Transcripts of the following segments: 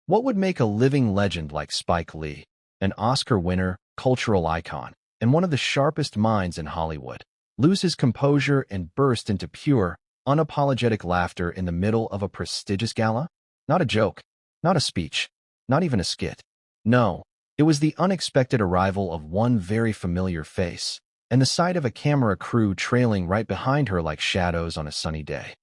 What would make a living legend like Spike Lee, an Oscar winner, cultural icon, and one of the sharpest minds in Hollywood, lose his composure and burst into pure, unapologetic laughter in the middle of a prestigious gala? Not a joke, not a speech, not even a skit. No, it was the unexpected arrival of one very familiar face, and the sight of a camera crew trailing right behind her like shadows on a sunny day.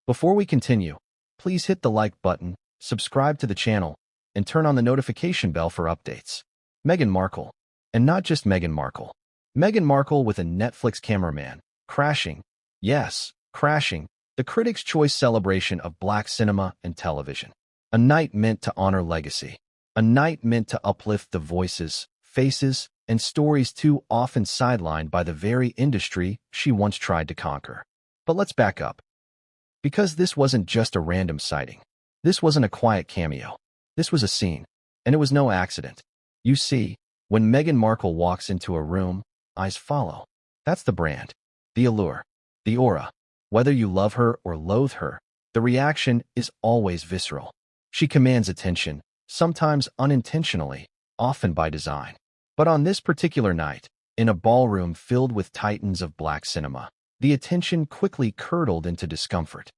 Before we continue, please hit the like button, subscribe to the channel, and turn on the notification bell for updates. Meghan Markle. And not just Meghan Markle. Meghan Markle with a Netflix cameraman, crashing, yes, crashing, the Critics' Choice celebration of Black cinema and television. A night meant to honor legacy. A night meant to uplift the voices, faces, and stories too often sidelined by the very industry she once tried to conquer. But let's back up. Because this wasn't just a random sighting. This wasn't a quiet cameo. This was a scene. And it was no accident. You see, when Meghan Markle walks into a room, eyes follow. That's the brand. The allure. The aura. Whether you love her or loathe her, the reaction is always visceral. She commands attention, sometimes unintentionally, often by design. But on this particular night, in a ballroom filled with titans of black cinema, the attention quickly curdled into discomfort.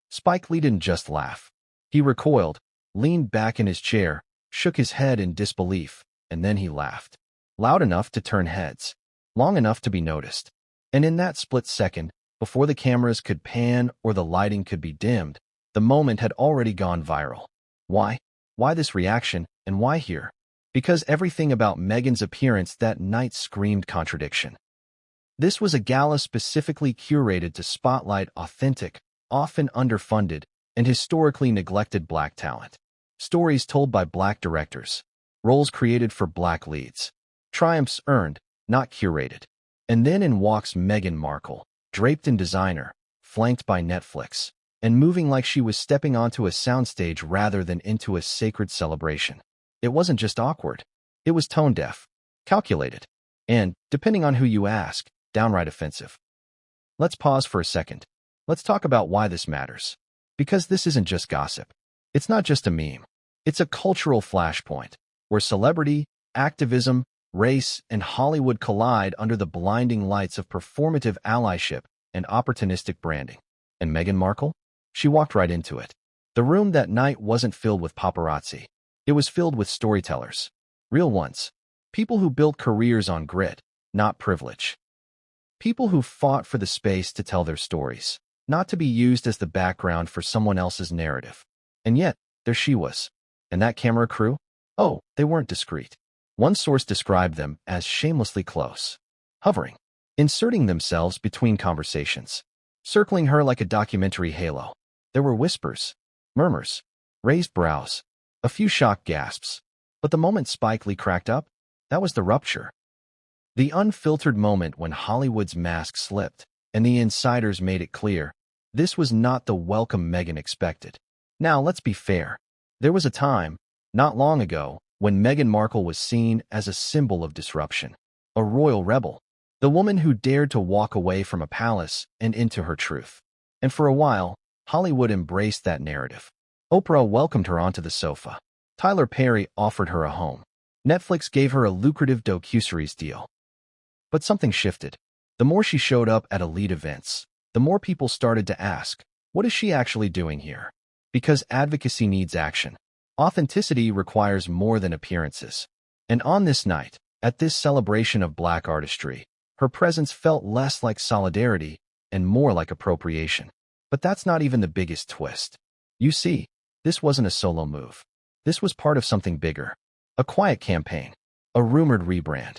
Spike Lee didn't just laugh. He recoiled, leaned back in his chair, shook his head in disbelief, and then he laughed. Loud enough to turn heads, long enough to be noticed. And in that split second, before the cameras could pan or the lighting could be dimmed, the moment had already gone viral. Why? Why this reaction, and why here? Because everything about Meghan's appearance that night screamed contradiction. This was a gala specifically curated to spotlight authentic, often underfunded, and historically neglected black talent. Stories told by black directors. Roles created for black leads. Triumphs earned, not curated. And then in walks Meghan Markle, draped in designer, flanked by Netflix, and moving like she was stepping onto a soundstage rather than into a sacred celebration. It wasn't just awkward. It was tone-deaf, calculated, and, depending on who you ask, downright offensive. Let's pause for a second. Let's talk about why this matters. Because this isn't just gossip. It's not just a meme. It's a cultural flashpoint, where celebrity, activism, race, and Hollywood collide under the blinding lights of performative allyship and opportunistic branding. And Meghan Markle? She walked right into it. The room that night wasn't filled with paparazzi. It was filled with storytellers. Real ones. People who built careers on grit, not privilege. People who fought for the space to tell their stories, not to be used as the background for someone else's narrative. And yet, there she was. And that camera crew? Oh, they weren't discreet. One source described them as shamelessly close. Hovering. Inserting themselves between conversations. Circling her like a documentary halo. There were whispers, murmurs, raised brows, a few shocked gasps. But the moment Spike Lee cracked up, that was the rupture. The unfiltered moment when Hollywood's mask slipped, and the insiders made it clear, this was not the welcome Meghan expected. Now, let's be fair. There was a time, not long ago, when Meghan Markle was seen as a symbol of disruption, a royal rebel, the woman who dared to walk away from a palace and into her truth. And for a while, Hollywood embraced that narrative. Oprah welcomed her onto the sofa. Tyler Perry offered her a home. Netflix gave her a lucrative docu-series deal. But something shifted. The more she showed up at elite events, the more people started to ask, what is she actually doing here? Because advocacy needs action. Authenticity requires more than appearances. And on this night, at this celebration of black artistry, her presence felt less like solidarity and more like appropriation. But that's not even the biggest twist. You see, this wasn't a solo move. This was part of something bigger. A quiet campaign. A rumored rebrand.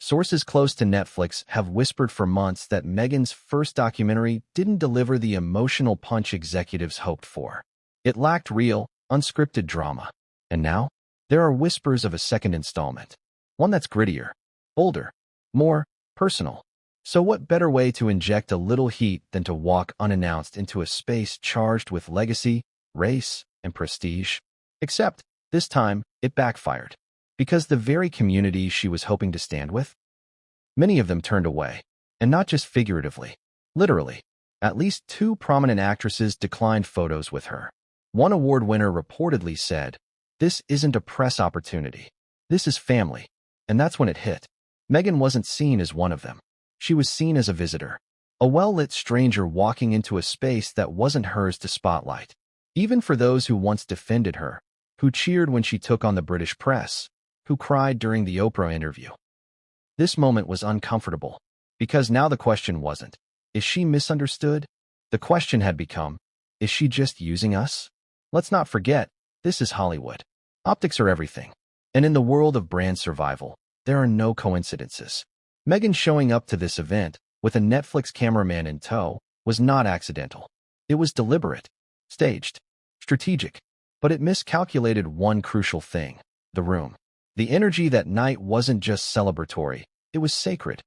Sources close to Netflix have whispered for months that Meghan's first documentary didn't deliver the emotional punch executives hoped for. It lacked real, unscripted drama. And now, there are whispers of a second installment. One that's grittier, bolder, more personal. So what better way to inject a little heat than to walk unannounced into a space charged with legacy, race, and prestige? Except, this time, it backfired. Because the very community she was hoping to stand with? Many of them turned away. And not just figuratively. Literally. At least 2 prominent actresses declined photos with her. One award winner reportedly said, "This isn't a press opportunity. This is family." And that's when it hit. Meghan wasn't seen as one of them. She was seen as a visitor, a well-lit stranger walking into a space that wasn't hers to spotlight. Even for those who once defended her, who cheered when she took on the British press, who cried during the Oprah interview. This moment was uncomfortable, because now the question wasn't, is she misunderstood? The question had become, is she just using us? Let's not forget, this is Hollywood. Optics are everything. And in the world of brand survival, there are no coincidences. Meghan showing up to this event, with a Netflix cameraman in tow, was not accidental. It was deliberate, staged, strategic, but it miscalculated one crucial thing: the room. The energy that night wasn't just celebratory, it was sacred,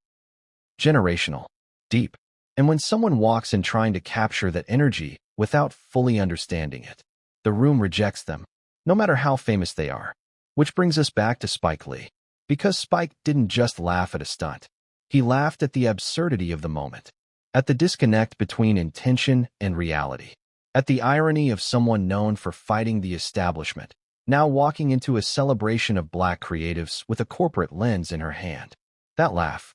generational, deep. And when someone walks in trying to capture that energy without fully understanding it, the room rejects them, no matter how famous they are. Which brings us back to Spike Lee. Because Spike didn't just laugh at a stunt. He laughed at the absurdity of the moment, at the disconnect between intention and reality, at the irony of someone known for fighting the establishment, now walking into a celebration of Black creatives with a corporate lens in her hand. That laugh.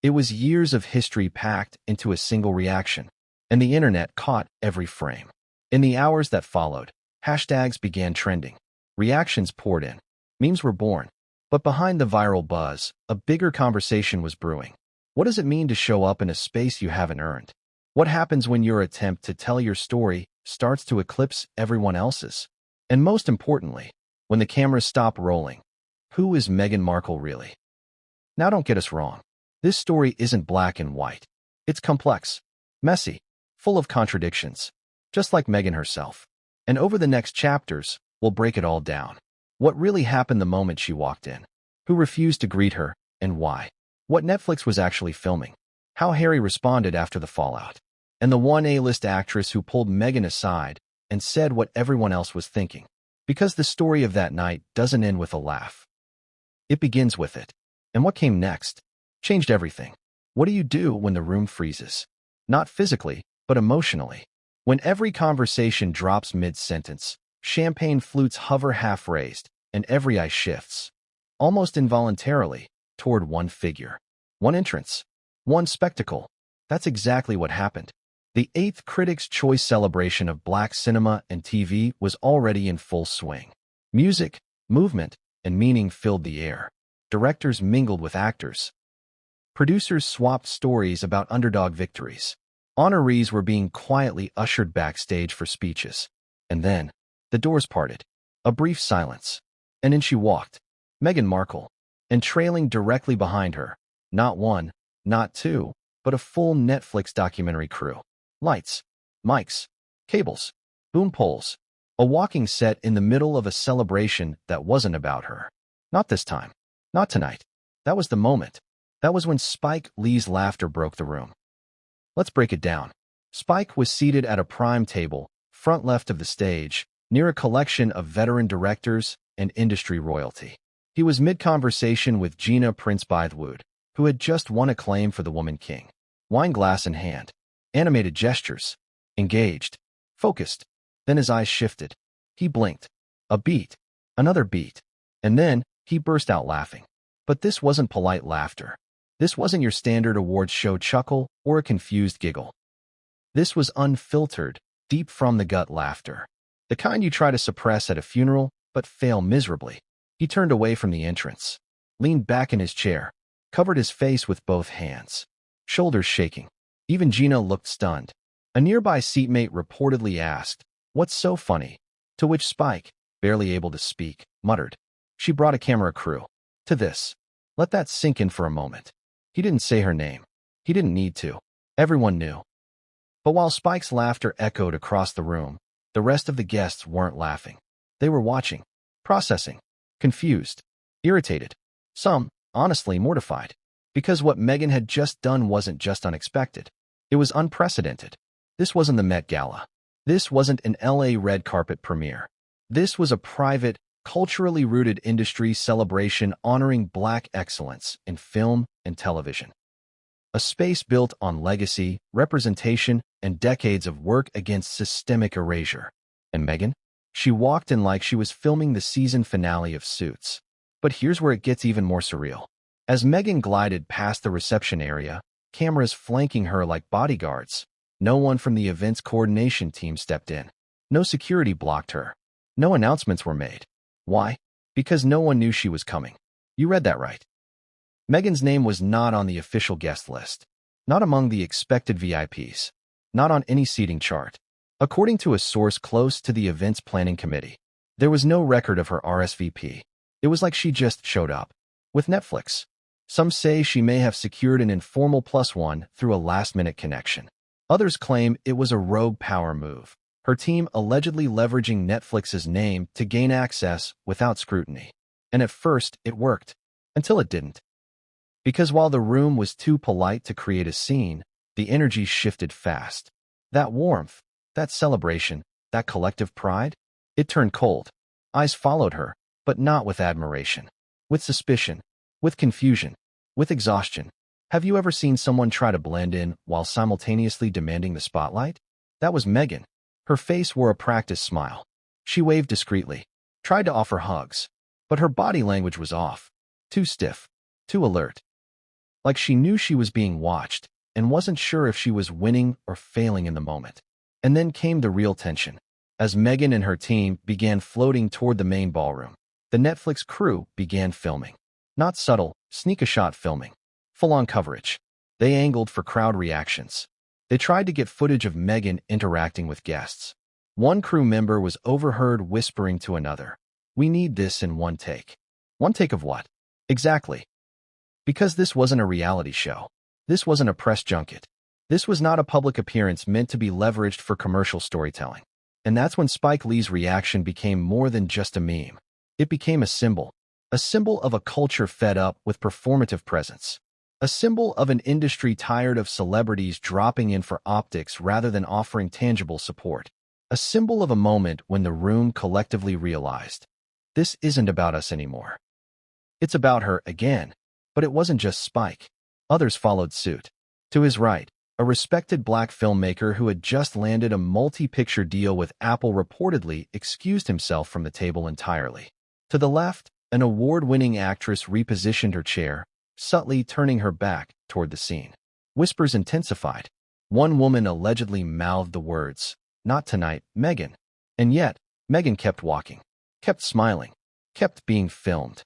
It was years of history packed into a single reaction, and the internet caught every frame. In the hours that followed, hashtags began trending. Reactions poured in. Memes were born. But behind the viral buzz, a bigger conversation was brewing. What does it mean to show up in a space you haven't earned? What happens when your attempt to tell your story starts to eclipse everyone else's? And most importantly, when the cameras stop rolling, who is Meghan Markle really? Now don't get us wrong. This story isn't black and white. It's complex, messy, full of contradictions, just like Meghan herself. And over the next chapters, we'll break it all down. What really happened the moment she walked in? Who refused to greet her, and why? What Netflix was actually filming? How Harry responded after the fallout? And the one A-list actress who pulled Meghan aside and said what everyone else was thinking. Because the story of that night doesn't end with a laugh. It begins with it. And what came next changed everything. What do you do when the room freezes? Not physically, but emotionally. When every conversation drops mid-sentence, champagne flutes hover half-raised, and every eye shifts, almost involuntarily, toward one figure. One entrance. One spectacle. That's exactly what happened. The 8th Critics' Choice celebration of Black cinema and TV was already in full swing. Music, movement, and meaning filled the air. Directors mingled with actors. Producers swapped stories about underdog victories. Honorees were being quietly ushered backstage for speeches. And then, the doors parted. A brief silence. And in she walked, Meghan Markle. And trailing directly behind her, not one, not two, but a full Netflix documentary crew. Lights, mics, cables, boom poles. A walking set in the middle of a celebration that wasn't about her. Not this time. Not tonight. That was the moment. That was when Spike Lee's laughter broke the room. Let's break it down. Spike was seated at a prime table, front left of the stage, near a collection of veteran directors and industry royalty. He was mid-conversation with Gina Prince Bythewood, who had just won acclaim for The Woman King. Wine glass in hand. Animated gestures. Engaged. Focused. Then his eyes shifted. He blinked. A beat. Another beat. And then, he burst out laughing. But this wasn't polite laughter. This wasn't your standard awards show chuckle or a confused giggle. This was unfiltered, deep from the gut laughter. The kind you try to suppress at a funeral, but fail miserably. He turned away from the entrance, leaned back in his chair, covered his face with both hands, shoulders shaking. Even Gina looked stunned. A nearby seatmate reportedly asked, "What's so funny?" To which Spike, barely able to speak, muttered, "She brought a camera crew." To this. Let that sink in for a moment. He didn't say her name. He didn't need to. Everyone knew. But while Spike's laughter echoed across the room, the rest of the guests weren't laughing. They were watching, processing, confused, irritated, some, honestly, mortified. Because what Meghan had just done wasn't just unexpected. It was unprecedented. This wasn't the Met Gala. This wasn't an LA red carpet premiere. This was a private, culturally rooted industry celebration honoring Black excellence in film and television. A space built on legacy, representation, and decades of work against systemic erasure. And Meghan? She walked in like she was filming the season finale of Suits. But here's where it gets even more surreal. As Meghan glided past the reception area, cameras flanking her like bodyguards, no one from the event's coordination team stepped in. No security blocked her. No announcements were made. Why? Because no one knew she was coming. You read that right. Meghan's name was not on the official guest list. Not among the expected VIPs. Not on any seating chart. According to a source close to the event's planning committee, there was no record of her RSVP. It was like she just showed up. With Netflix, some say she may have secured an informal +1 through a last-minute connection. Others claim it was a rogue power move, her team allegedly leveraging Netflix's name to gain access without scrutiny. And at first, it worked. Until it didn't. Because while the room was too polite to create a scene, the energy shifted fast. That warmth, that celebration, that collective pride, it turned cold. Eyes followed her, but not with admiration. With suspicion, with confusion, with exhaustion. Have you ever seen someone try to blend in while simultaneously demanding the spotlight? That was Meghan. Her face wore a practiced smile. She waved discreetly, tried to offer hugs, but her body language was off. Too stiff, too alert. Like she knew she was being watched and wasn't sure if she was winning or failing in the moment. And then came the real tension. As Meghan and her team began floating toward the main ballroom, the Netflix crew began filming. Not subtle, sneak-a-shot filming. Full-on coverage. They angled for crowd reactions. They tried to get footage of Meghan interacting with guests. One crew member was overheard whispering to another, "We need this in one take." One take of what? Exactly. Because this wasn't a reality show. This wasn't a press junket. This was not a public appearance meant to be leveraged for commercial storytelling. And that's when Spike Lee's reaction became more than just a meme. It became a symbol of a culture fed up with performative presence. A symbol of an industry tired of celebrities dropping in for optics rather than offering tangible support. A symbol of a moment when the room collectively realized, this isn't about us anymore. It's about her again. But it wasn't just Spike. Others followed suit. To his right, a respected black filmmaker who had just landed a multi-picture deal with Apple reportedly excused himself from the table entirely. To the left, an award-winning actress repositioned her chair, subtly turning her back toward the scene. Whispers intensified. One woman allegedly mouthed the words, "Not tonight, Meghan." And yet, Meghan kept walking, kept smiling, kept being filmed.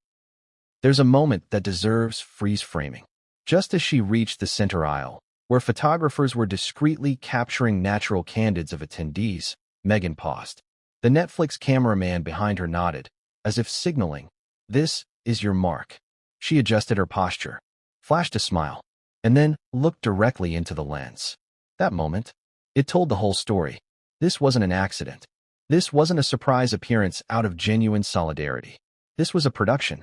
There's a moment that deserves freeze-framing. Just as she reached the center aisle, where photographers were discreetly capturing natural candids of attendees, Meghan paused. The Netflix cameraman behind her nodded, as if signaling, "This is your mark." She adjusted her posture, flashed a smile, and then looked directly into the lens. That moment, it told the whole story. This wasn't an accident. This wasn't a surprise appearance out of genuine solidarity. This was a production.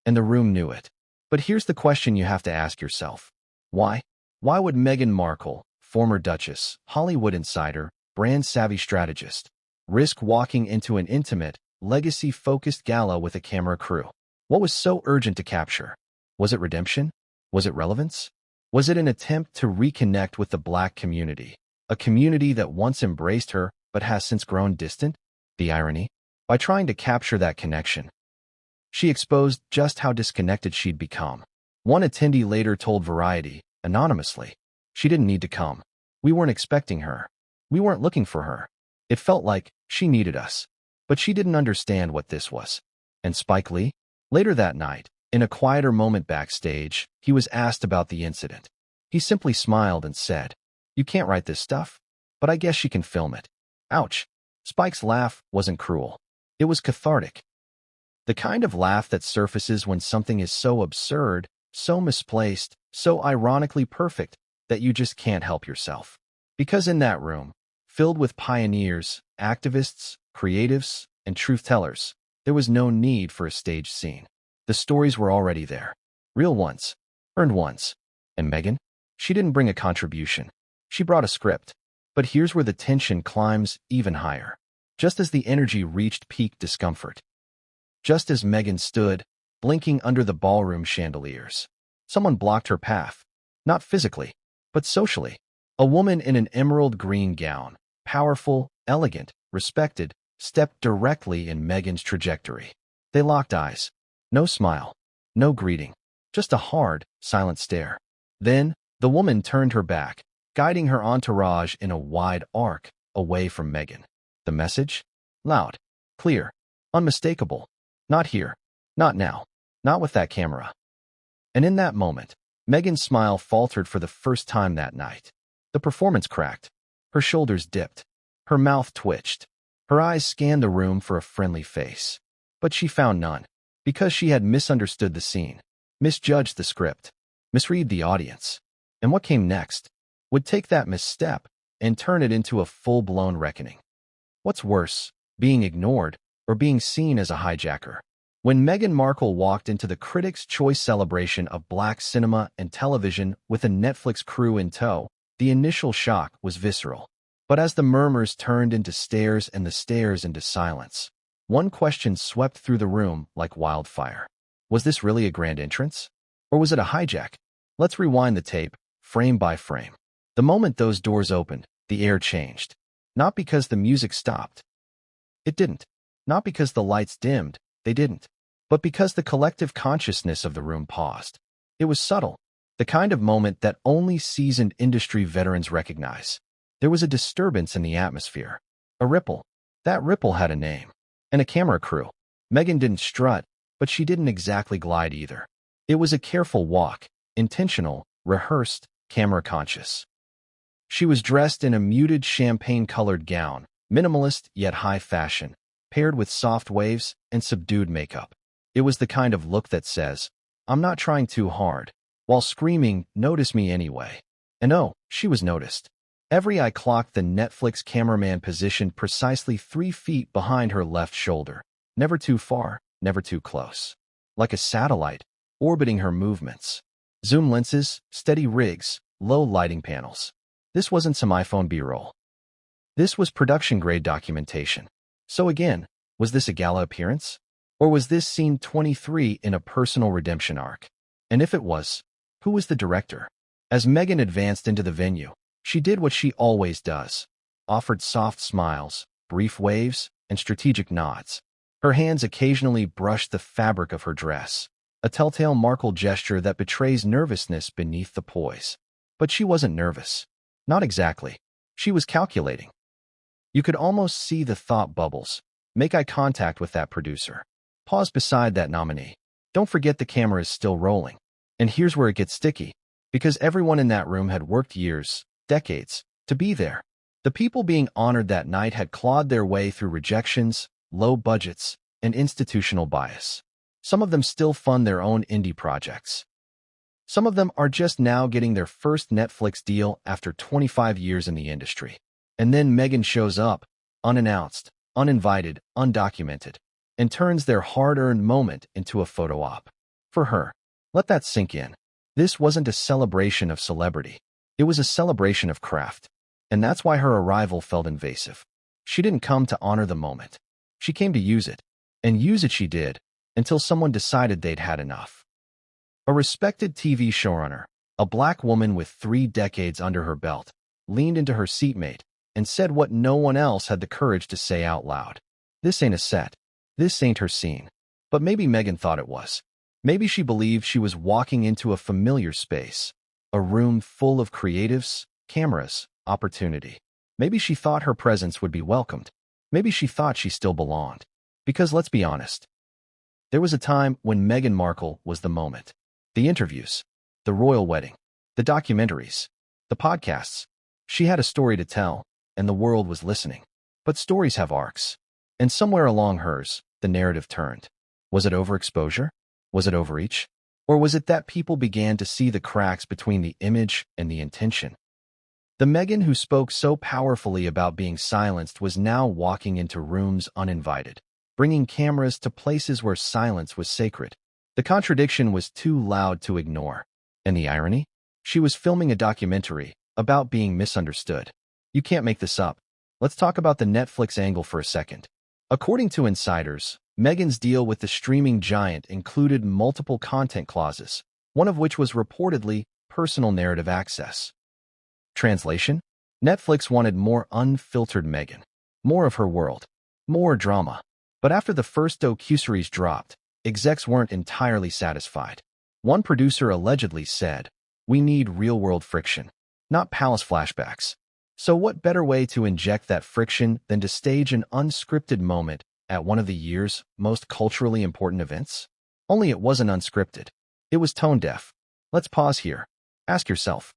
And the room knew it. But here's the question you have to ask yourself. Why? Why would Meghan Markle, former Duchess, Hollywood insider, brand-savvy strategist, risk walking into an intimate, legacy-focused gala with a camera crew? What was so urgent to capture? Was it redemption? Was it relevance? Was it an attempt to reconnect with the Black community, a community that once embraced her but has since grown distant? The irony? By trying to capture that connection, she exposed just how disconnected she'd become. One attendee later told Variety, anonymously, "She didn't need to come. We weren't expecting her. We weren't looking for her. It felt like she needed us. But she didn't understand what this was." And Spike Lee? Later that night, in a quieter moment backstage, he was asked about the incident. He simply smiled and said, "You can't write this stuff, but I guess she can film it." Ouch. Spike's laugh wasn't cruel. It was cathartic. The kind of laugh that surfaces when something is so absurd, so misplaced, so ironically perfect that you just can't help yourself. Because in that room, filled with pioneers, activists, creatives, and truth-tellers, there was no need for a staged scene. The stories were already there. Real ones. Earned ones. And Meghan? She didn't bring a contribution. She brought a script. But here's where the tension climbs even higher. Just as the energy reached peak discomfort. Just as Meghan stood, blinking under the ballroom chandeliers, someone blocked her path. Not physically, but socially. A woman in an emerald green gown, powerful, elegant, respected, stepped directly in Meghan's trajectory. They locked eyes. No smile. No greeting. Just a hard, silent stare. Then, the woman turned her back, guiding her entourage in a wide arc, away from Meghan. The message? Loud. Clear. Unmistakable. Not here. Not now. Not with that camera. And in that moment, Meghan's smile faltered for the first time that night. The performance cracked. Her shoulders dipped. Her mouth twitched. Her eyes scanned the room for a friendly face. But she found none, because she had misunderstood the scene, misjudged the script, misread the audience. And what came next would take that misstep and turn it into a full-blown reckoning. What's worse, being ignored or being seen as a hijacker? When Meghan Markle walked into the Critics' Choice celebration of Black cinema and television with a Netflix crew in tow, the initial shock was visceral. But as the murmurs turned into stares and the stares into silence, one question swept through the room like wildfire. Was this really a grand entrance? Or was it a hijack? Let's rewind the tape, frame by frame. The moment those doors opened, the air changed. Not because the music stopped. It didn't. Not because the lights dimmed. They didn't. But because the collective consciousness of the room paused. It was subtle. The kind of moment that only seasoned industry veterans recognize. There was a disturbance in the atmosphere. A ripple. That ripple had a name. And a camera crew. Meghan didn't strut, but she didn't exactly glide either. It was a careful walk, intentional, rehearsed, camera-conscious. She was dressed in a muted champagne-colored gown, minimalist yet high fashion, paired with soft waves and subdued makeup. It was the kind of look that says, "I'm not trying too hard," while screaming, "Notice me anyway." And oh, she was noticed. Every eye clocked the Netflix cameraman positioned precisely 3 feet behind her left shoulder. Never too far, never too close. Like a satellite, orbiting her movements. Zoom lenses, steady rigs, low lighting panels. This wasn't some iPhone B-roll. This was production-grade documentation. So again, was this a gala appearance? Or was this scene 23 in a personal redemption arc? And if it was, who was the director? As Meghan advanced into the venue, she did what she always does. Offered soft smiles, brief waves, and strategic nods. Her hands occasionally brushed the fabric of her dress, a telltale Markle gesture that betrays nervousness beneath the poise. But she wasn't nervous. Not exactly. She was calculating. You could almost see the thought bubbles. Make eye contact with that producer. Pause beside that nominee. Don't forget the camera is still rolling. And here's where it gets sticky. Because everyone in that room had worked years, decades, to be there. The people being honored that night had clawed their way through rejections, low budgets, and institutional bias. Some of them still fund their own indie projects. Some of them are just now getting their first Netflix deal after 25 years in the industry. And then Meghan shows up, unannounced, uninvited, undocumented, and turns their hard-earned moment into a photo op. For her, let that sink in. This wasn't a celebration of celebrity. It was a celebration of craft. And that's why her arrival felt invasive. She didn't come to honor the moment. She came to use it. And use it she did, until someone decided they'd had enough. A respected TV showrunner, a black woman with 3 decades under her belt, leaned into her seatmate and said what no one else had the courage to say out loud. This ain't a set. This ain't her scene. But maybe Meghan thought it was. Maybe she believed she was walking into a familiar space, a room full of creatives, cameras, opportunity. Maybe she thought her presence would be welcomed. Maybe she thought she still belonged. Because let's be honest, there was a time when Meghan Markle was the moment. The interviews, the royal wedding, the documentaries, the podcasts. She had a story to tell, and the world was listening. But stories have arcs. And somewhere along hers, the narrative turned. Was it overexposure? Was it overreach? Or was it that people began to see the cracks between the image and the intention? The Meghan who spoke so powerfully about being silenced was now walking into rooms uninvited, bringing cameras to places where silence was sacred. The contradiction was too loud to ignore. And the irony? She was filming a documentary about being misunderstood. You can't make this up. Let's talk about the Netflix angle for a second. According to insiders, Meghan's deal with the streaming giant included multiple content clauses, one of which was reportedly personal narrative access. Translation? Netflix wanted more unfiltered Meghan. More of her world. More drama. But after the first docu-series dropped, execs weren't entirely satisfied. One producer allegedly said, "We need real-world friction, not palace flashbacks." So what better way to inject that friction than to stage an unscripted moment at one of the year's most culturally important events? Only it wasn't unscripted. It was tone-deaf. Let's pause here. Ask yourself,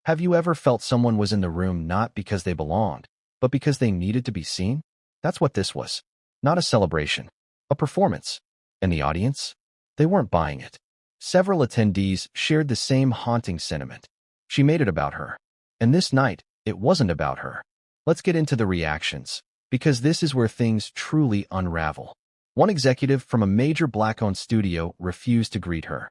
have you ever felt someone was in the room not because they belonged, but because they needed to be seen? That's what this was. Not a celebration. A performance. And the audience? They weren't buying it. Several attendees shared the same haunting sentiment. She made it about her. And this night, it wasn't about her. Let's get into the reactions, because this is where things truly unravel. One executive from a major Black-owned studio refused to greet her.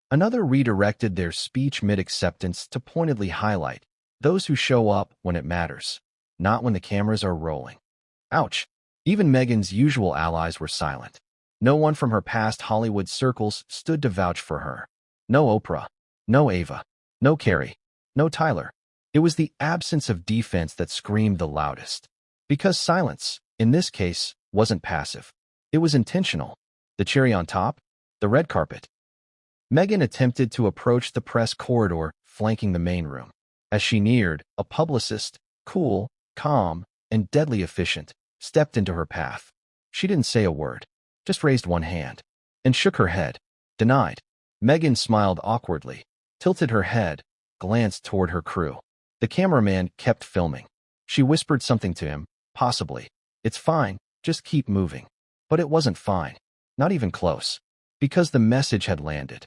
Another redirected their speech mid-acceptance to pointedly highlight those who show up when it matters, not when the cameras are rolling. Ouch. Even Meghan's usual allies were silent. No one from her past Hollywood circles stood to vouch for her. No Oprah. No Ava. No Carrie. No Tyler. It was the absence of defense that screamed the loudest. Because silence, in this case, wasn't passive. It was intentional. The cherry on top? The red carpet. Meghan attempted to approach the press corridor flanking the main room. As she neared, a publicist, cool, calm, and deadly efficient, stepped into her path. She didn't say a word, just raised one hand, and shook her head. Denied. Meghan smiled awkwardly, tilted her head, glanced toward her crew. The cameraman kept filming. She whispered something to him, possibly. "It's fine, just keep moving." But it wasn't fine. Not even close. Because the message had landed.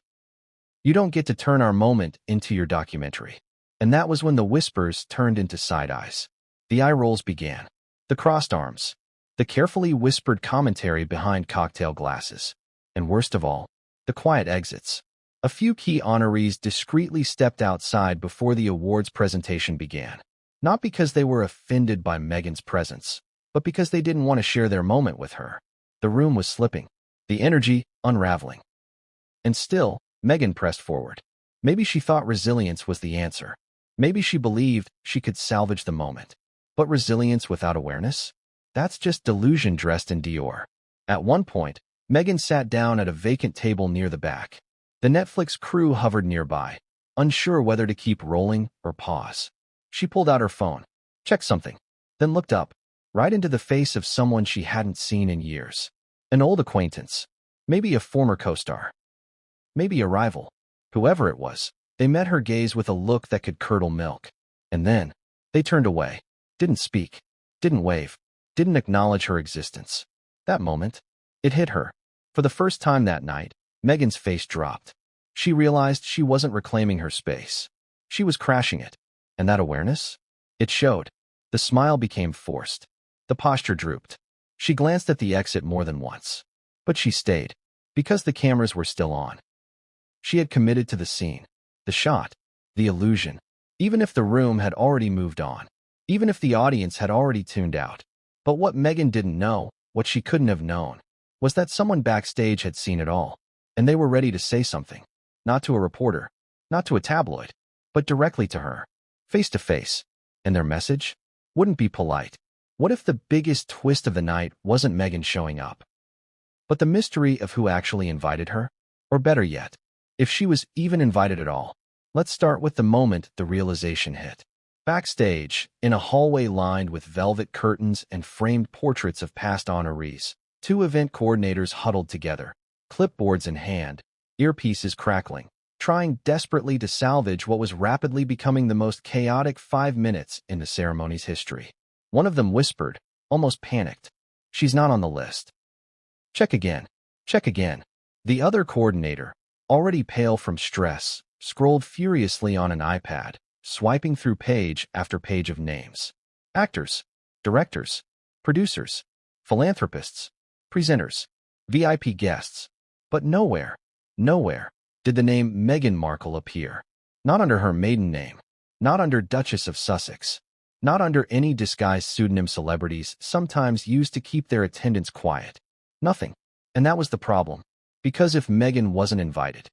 You don't get to turn our moment into your documentary. And that was when the whispers turned into side eyes. The eye rolls began. The crossed arms. The carefully whispered commentary behind cocktail glasses. And worst of all, the quiet exits. A few key honorees discreetly stepped outside before the awards presentation began. Not because they were offended by Meghan's presence, but because they didn't want to share their moment with her. The room was slipping. The energy unraveling. And still, Meghan pressed forward. Maybe she thought resilience was the answer. Maybe she believed she could salvage the moment. But resilience without awareness? That's just delusion dressed in Dior. At one point, Meghan sat down at a vacant table near the back. The Netflix crew hovered nearby, unsure whether to keep rolling or pause. She pulled out her phone, checked something, then looked up, right into the face of someone she hadn't seen in years. An old acquaintance. Maybe a former co-star. Maybe a rival. Whoever it was, they met her gaze with a look that could curdle milk. And then, they turned away. Didn't speak. Didn't wave. Didn't acknowledge her existence. That moment, it hit her. For the first time that night, Meghan's face dropped. She realized she wasn't reclaiming her space. She was crashing it. And that awareness? It showed. The smile became forced. The posture drooped. She glanced at the exit more than once. But she stayed. Because the cameras were still on. She had committed to the scene, the shot, the illusion, even if the room had already moved on, even if the audience had already tuned out. But what Meghan didn't know, what she couldn't have known, was that someone backstage had seen it all, and they were ready to say something, not to a reporter, not to a tabloid, but directly to her, face to face. And their message wouldn't be polite. What if the biggest twist of the night wasn't Meghan showing up, but the mystery of who actually invited her? Or better yet, if she was even invited at all. Let's start with the moment the realization hit. Backstage, in a hallway lined with velvet curtains and framed portraits of past honorees, two event coordinators huddled together, clipboards in hand, earpieces crackling, trying desperately to salvage what was rapidly becoming the most chaotic 5 minutes in the ceremony's history. One of them whispered, almost panicked, "She's not on the list." Check again. Check again. The other coordinator, already pale from stress, scrolled furiously on an iPad, swiping through page after page of names. Actors, directors, producers, philanthropists, presenters, VIP guests. But nowhere did the name Meghan Markle appear. Not under her maiden name, not under Duchess of Sussex, not under any disguised pseudonym celebrities sometimes used to keep their attendants quiet. Nothing. And that was the problem. Because if Meghan wasn't invited,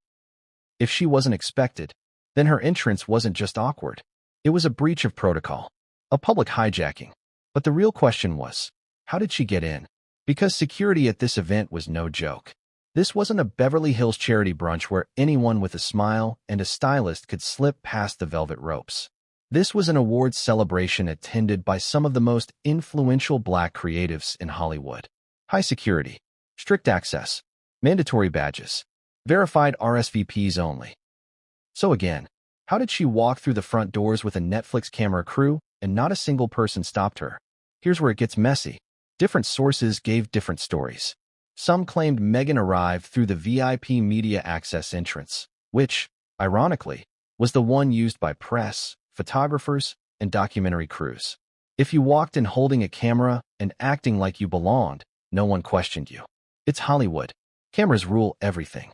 if she wasn't expected, then her entrance wasn't just awkward. It was a breach of protocol, a public hijacking. But the real question was, how did she get in? Because security at this event was no joke. This wasn't a Beverly Hills charity brunch where anyone with a smile and a stylist could slip past the velvet ropes. This was an awards celebration attended by some of the most influential Black creatives in Hollywood. High security, strict access, mandatory badges, verified RSVPs only. So again, how did she walk through the front doors with a Netflix camera crew and not a single person stopped her? Here's where it gets messy. Different sources gave different stories. Some claimed Meghan arrived through the VIP media access entrance, which, ironically, was the one used by press, photographers, and documentary crews. If you walked in holding a camera and acting like you belonged, no one questioned you. It's Hollywood. Cameras rule everything.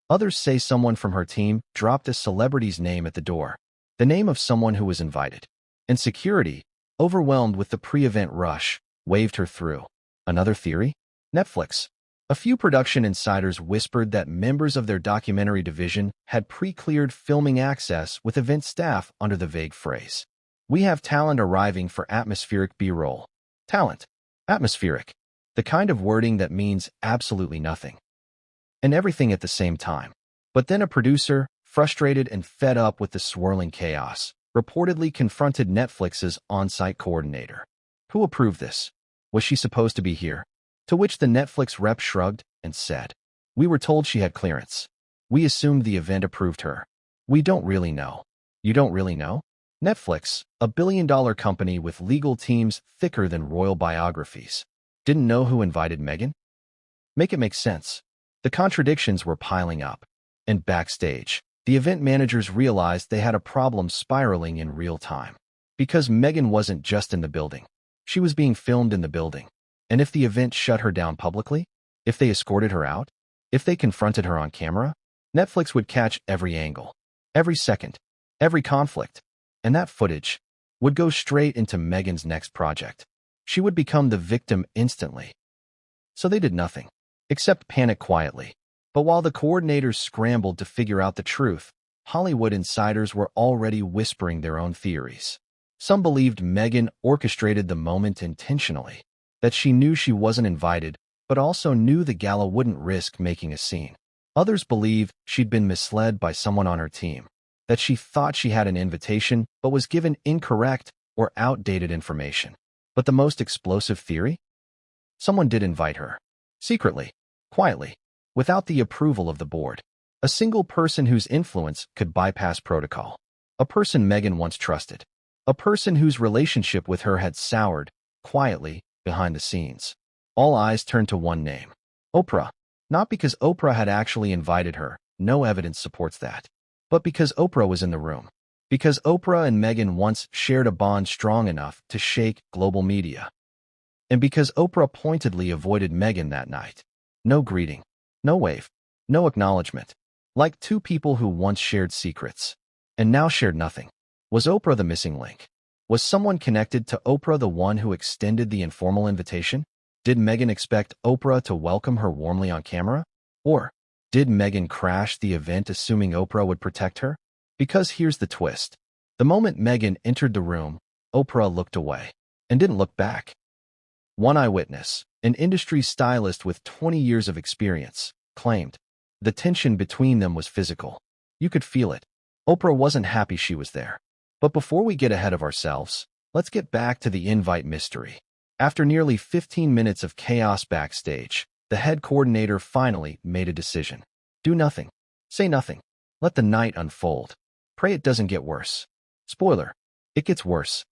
Others say someone from her team dropped a celebrity's name at the door, the name of someone who was invited. And security, overwhelmed with the pre-event rush, waved her through. Another theory? Netflix. A few production insiders whispered that members of their documentary division had pre-cleared filming access with event staff under the vague phrase, "We have talent arriving for atmospheric B-roll." Talent. Atmospheric. The kind of wording that means absolutely nothing. And everything at the same time. But then a producer, frustrated and fed up with the swirling chaos, reportedly confronted Netflix's on-site coordinator. Who approved this? Was she supposed to be here? To which the Netflix rep shrugged and said, "We were told she had clearance. We assumed the event approved her. We don't really know." You don't really know? Netflix, a billion-dollar company with legal teams thicker than royal biographies, didn't know who invited Meghan? Make it make sense. The contradictions were piling up. And backstage, the event managers realized they had a problem spiraling in real time. Because Meghan wasn't just in the building. She was being filmed in the building. And if the event shut her down publicly, if they escorted her out, if they confronted her on camera, Netflix would catch every angle, every second, every conflict. And that footage would go straight into Meghan's next project. She would become the victim instantly. So they did nothing, except panic quietly. But while the coordinators scrambled to figure out the truth, Hollywood insiders were already whispering their own theories. Some believed Meghan orchestrated the moment intentionally, that she knew she wasn't invited, but also knew the gala wouldn't risk making a scene. Others believed she'd been misled by someone on her team, that she thought she had an invitation but was given incorrect or outdated information. But the most explosive theory? Someone did invite her. Secretly, quietly, without the approval of the board. A single person whose influence could bypass protocol. A person Meghan once trusted. A person whose relationship with her had soured, quietly, behind the scenes. All eyes turned to one name. Oprah. Not because Oprah had actually invited her, no evidence supports that. But because Oprah was in the room. Because Oprah and Meghan once shared a bond strong enough to shake global media. And because Oprah pointedly avoided Meghan that night. No greeting. No wave. No acknowledgement. Like two people who once shared secrets. And now shared nothing. Was Oprah the missing link? Was someone connected to Oprah the one who extended the informal invitation? Did Meghan expect Oprah to welcome her warmly on camera? Or did Meghan crash the event assuming Oprah would protect her? Because here's the twist. The moment Meghan entered the room, Oprah looked away and didn't look back. One eyewitness, an industry stylist with 20 years of experience, claimed the tension between them was physical. You could feel it. Oprah wasn't happy she was there. But before we get ahead of ourselves, let's get back to the invite mystery. After nearly 15 minutes of chaos backstage, the head coordinator finally made a decision. Do nothing. Say nothing. Let the night unfold. Pray it doesn't get worse. Spoiler, it gets worse.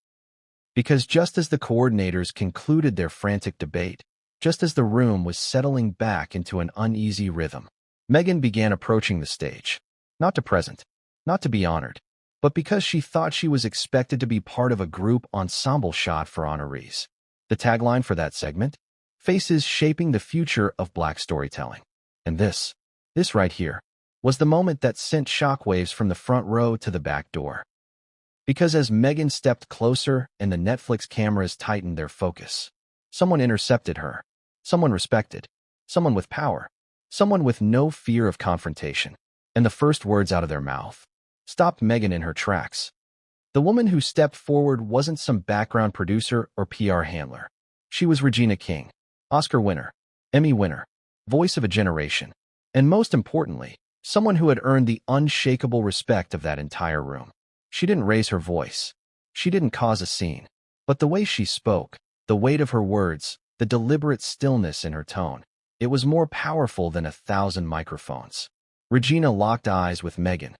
Because just as the coordinators concluded their frantic debate, just as the room was settling back into an uneasy rhythm, Meghan began approaching the stage. Not to present, not to be honored, but because she thought she was expected to be part of a group ensemble shot for honorees. The tagline for that segment? Faces shaping the future of Black storytelling. And this right here, was the moment that sent shockwaves from the front row to the back door. Because as Meghan stepped closer and the Netflix cameras tightened their focus, someone intercepted her. Someone respected. Someone with power. Someone with no fear of confrontation. And the first words out of their mouth stopped Meghan in her tracks. The woman who stepped forward wasn't some background producer or PR handler. She was Regina King, Oscar winner, Emmy winner, voice of a generation, and most importantly, someone who had earned the unshakable respect of that entire room. She didn't raise her voice. She didn't cause a scene. But the way she spoke, the weight of her words, the deliberate stillness in her tone, it was more powerful than 1,000 microphones. Regina locked eyes with Meghan.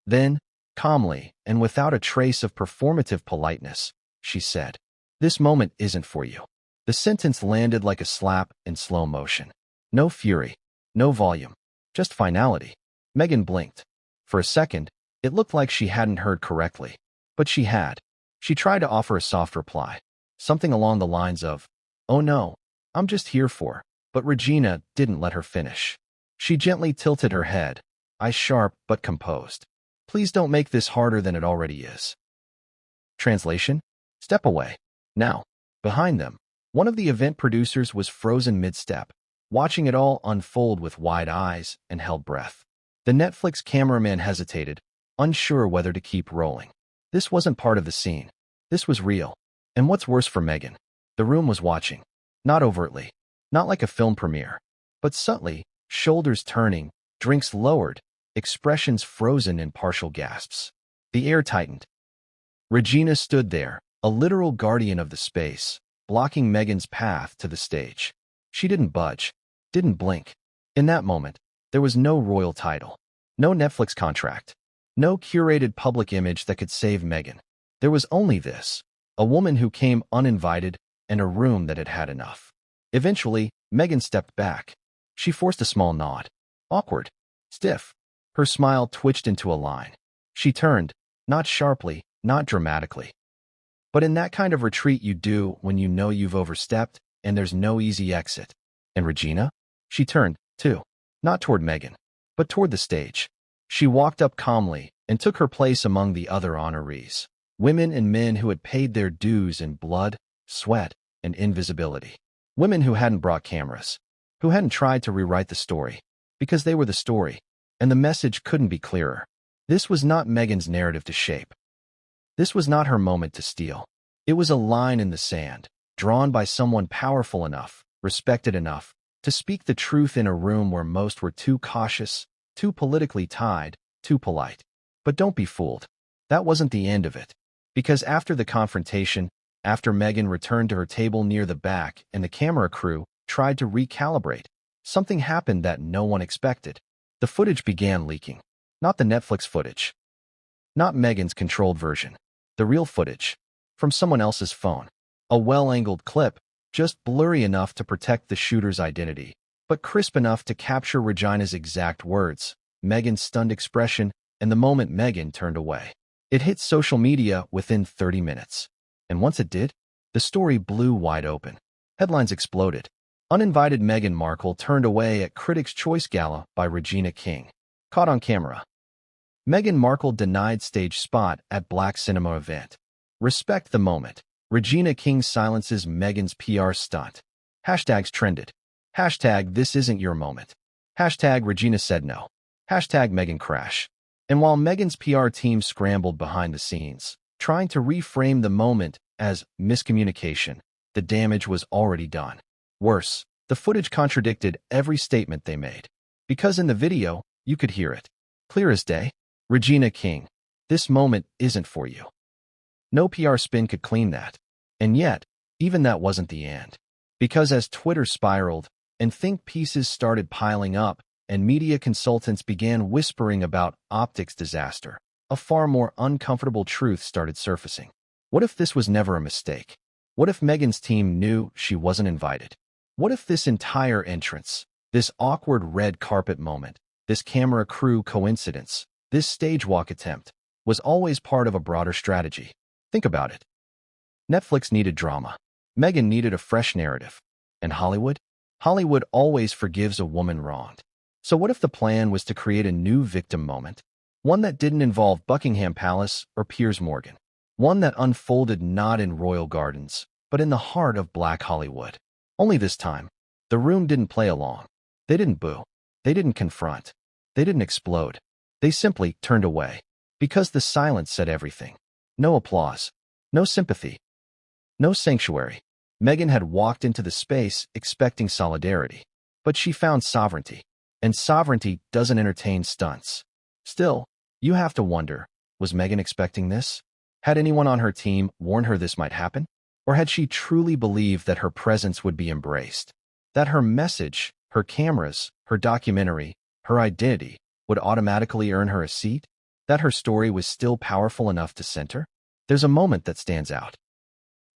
Then, calmly, and without a trace of performative politeness, she said, "This moment isn't for you." The sentence landed like a slap in slow motion. No fury, no volume, just finality. Meghan blinked. For a second, it looked like she hadn't heard correctly. But she had. She tried to offer a soft reply, something along the lines of, "Oh no, I'm just here for," but Regina didn't let her finish. She gently tilted her head, eyes sharp but composed. "Please don't make this harder than it already is." Translation? Step away. Now. Behind them, one of the event producers was frozen mid-step, watching it all unfold with wide eyes and held breath. The Netflix cameraman hesitated, unsure whether to keep rolling. This wasn't part of the scene. This was real. And what's worse for Meghan, the room was watching. Not overtly, not like a film premiere, but subtly, shoulders turning, drinks lowered, expressions frozen in partial gasps. The air tightened. Regina stood there, a literal guardian of the space, blocking Meghan's path to the stage. She didn't budge, didn't blink. In that moment, there was no royal title, no Netflix contract, no curated public image that could save Meghan. There was only this, a woman who came uninvited and a room that had had enough. Eventually, Meghan stepped back. She forced a small nod. Awkward. Stiff. Her smile twitched into a line. She turned, not sharply, not dramatically. But in that kind of retreat you do when you know you've overstepped and there's no easy exit. And Regina? She turned, too. Not toward Meghan, but toward the stage. She walked up calmly and took her place among the other honorees. Women and men who had paid their dues in blood, sweat, and invisibility. Women who hadn't brought cameras, who hadn't tried to rewrite the story, because they were the story, and the message couldn't be clearer. This was not Meghan's narrative to shape. This was not her moment to steal. It was a line in the sand, drawn by someone powerful enough, respected enough, to speak the truth in a room where most were too cautious, too politically tied, too polite. But don't be fooled. That wasn't the end of it. Because after the confrontation, after Meghan returned to her table near the back and the camera crew tried to recalibrate, something happened that no one expected. The footage began leaking. Not the Netflix footage. Not Meghan's controlled version. The real footage. From someone else's phone. A well-angled clip, just blurry enough to protect the shooter's identity, but crisp enough to capture Regina's exact words, Meghan's stunned expression, and the moment Meghan turned away. It hit social media within 30 minutes. And once it did, the story blew wide open. Headlines exploded. Uninvited Meghan Markle turned away at Critics' Choice Gala by Regina King. Caught on camera. Meghan Markle denied stage spot at Black Cinema event. Respect the moment. Regina King silences Meghan's PR stunt. Hashtags trended. Hashtag this isn't your moment. Hashtag Regina said no. Hashtag Meghan crash. And while Meghan's PR team scrambled behind the scenes, trying to reframe the moment as miscommunication, the damage was already done. Worse, the footage contradicted every statement they made. Because in the video, you could hear it. Clear as day. Regina King, this moment isn't for you. No PR spin could clean that. And yet, even that wasn't the end. Because as Twitter spiraled, and think pieces started piling up, and media consultants began whispering about optics disaster, a far more uncomfortable truth started surfacing. What if this was never a mistake? What if Meghan's team knew she wasn't invited? What if this entire entrance, this awkward red carpet moment, this camera crew coincidence, this stage walk attempt, was always part of a broader strategy? Think about it. Netflix needed drama. Meghan needed a fresh narrative. And Hollywood? Hollywood always forgives a woman wronged. So what if the plan was to create a new victim moment? One that didn't involve Buckingham Palace or Piers Morgan. One that unfolded not in royal gardens, but in the heart of Black Hollywood. Only this time, the room didn't play along. They didn't boo. They didn't confront. They didn't explode. They simply turned away. Because the silence said everything. No applause. No sympathy. No sanctuary. Meghan had walked into the space expecting solidarity, but she found sovereignty, and sovereignty doesn't entertain stunts. Still, you have to wonder, was Meghan expecting this? Had anyone on her team warned her this might happen? Or had she truly believed that her presence would be embraced? That her message, her cameras, her documentary, her identity would automatically earn her a seat? That her story was still powerful enough to center? There's a moment that stands out.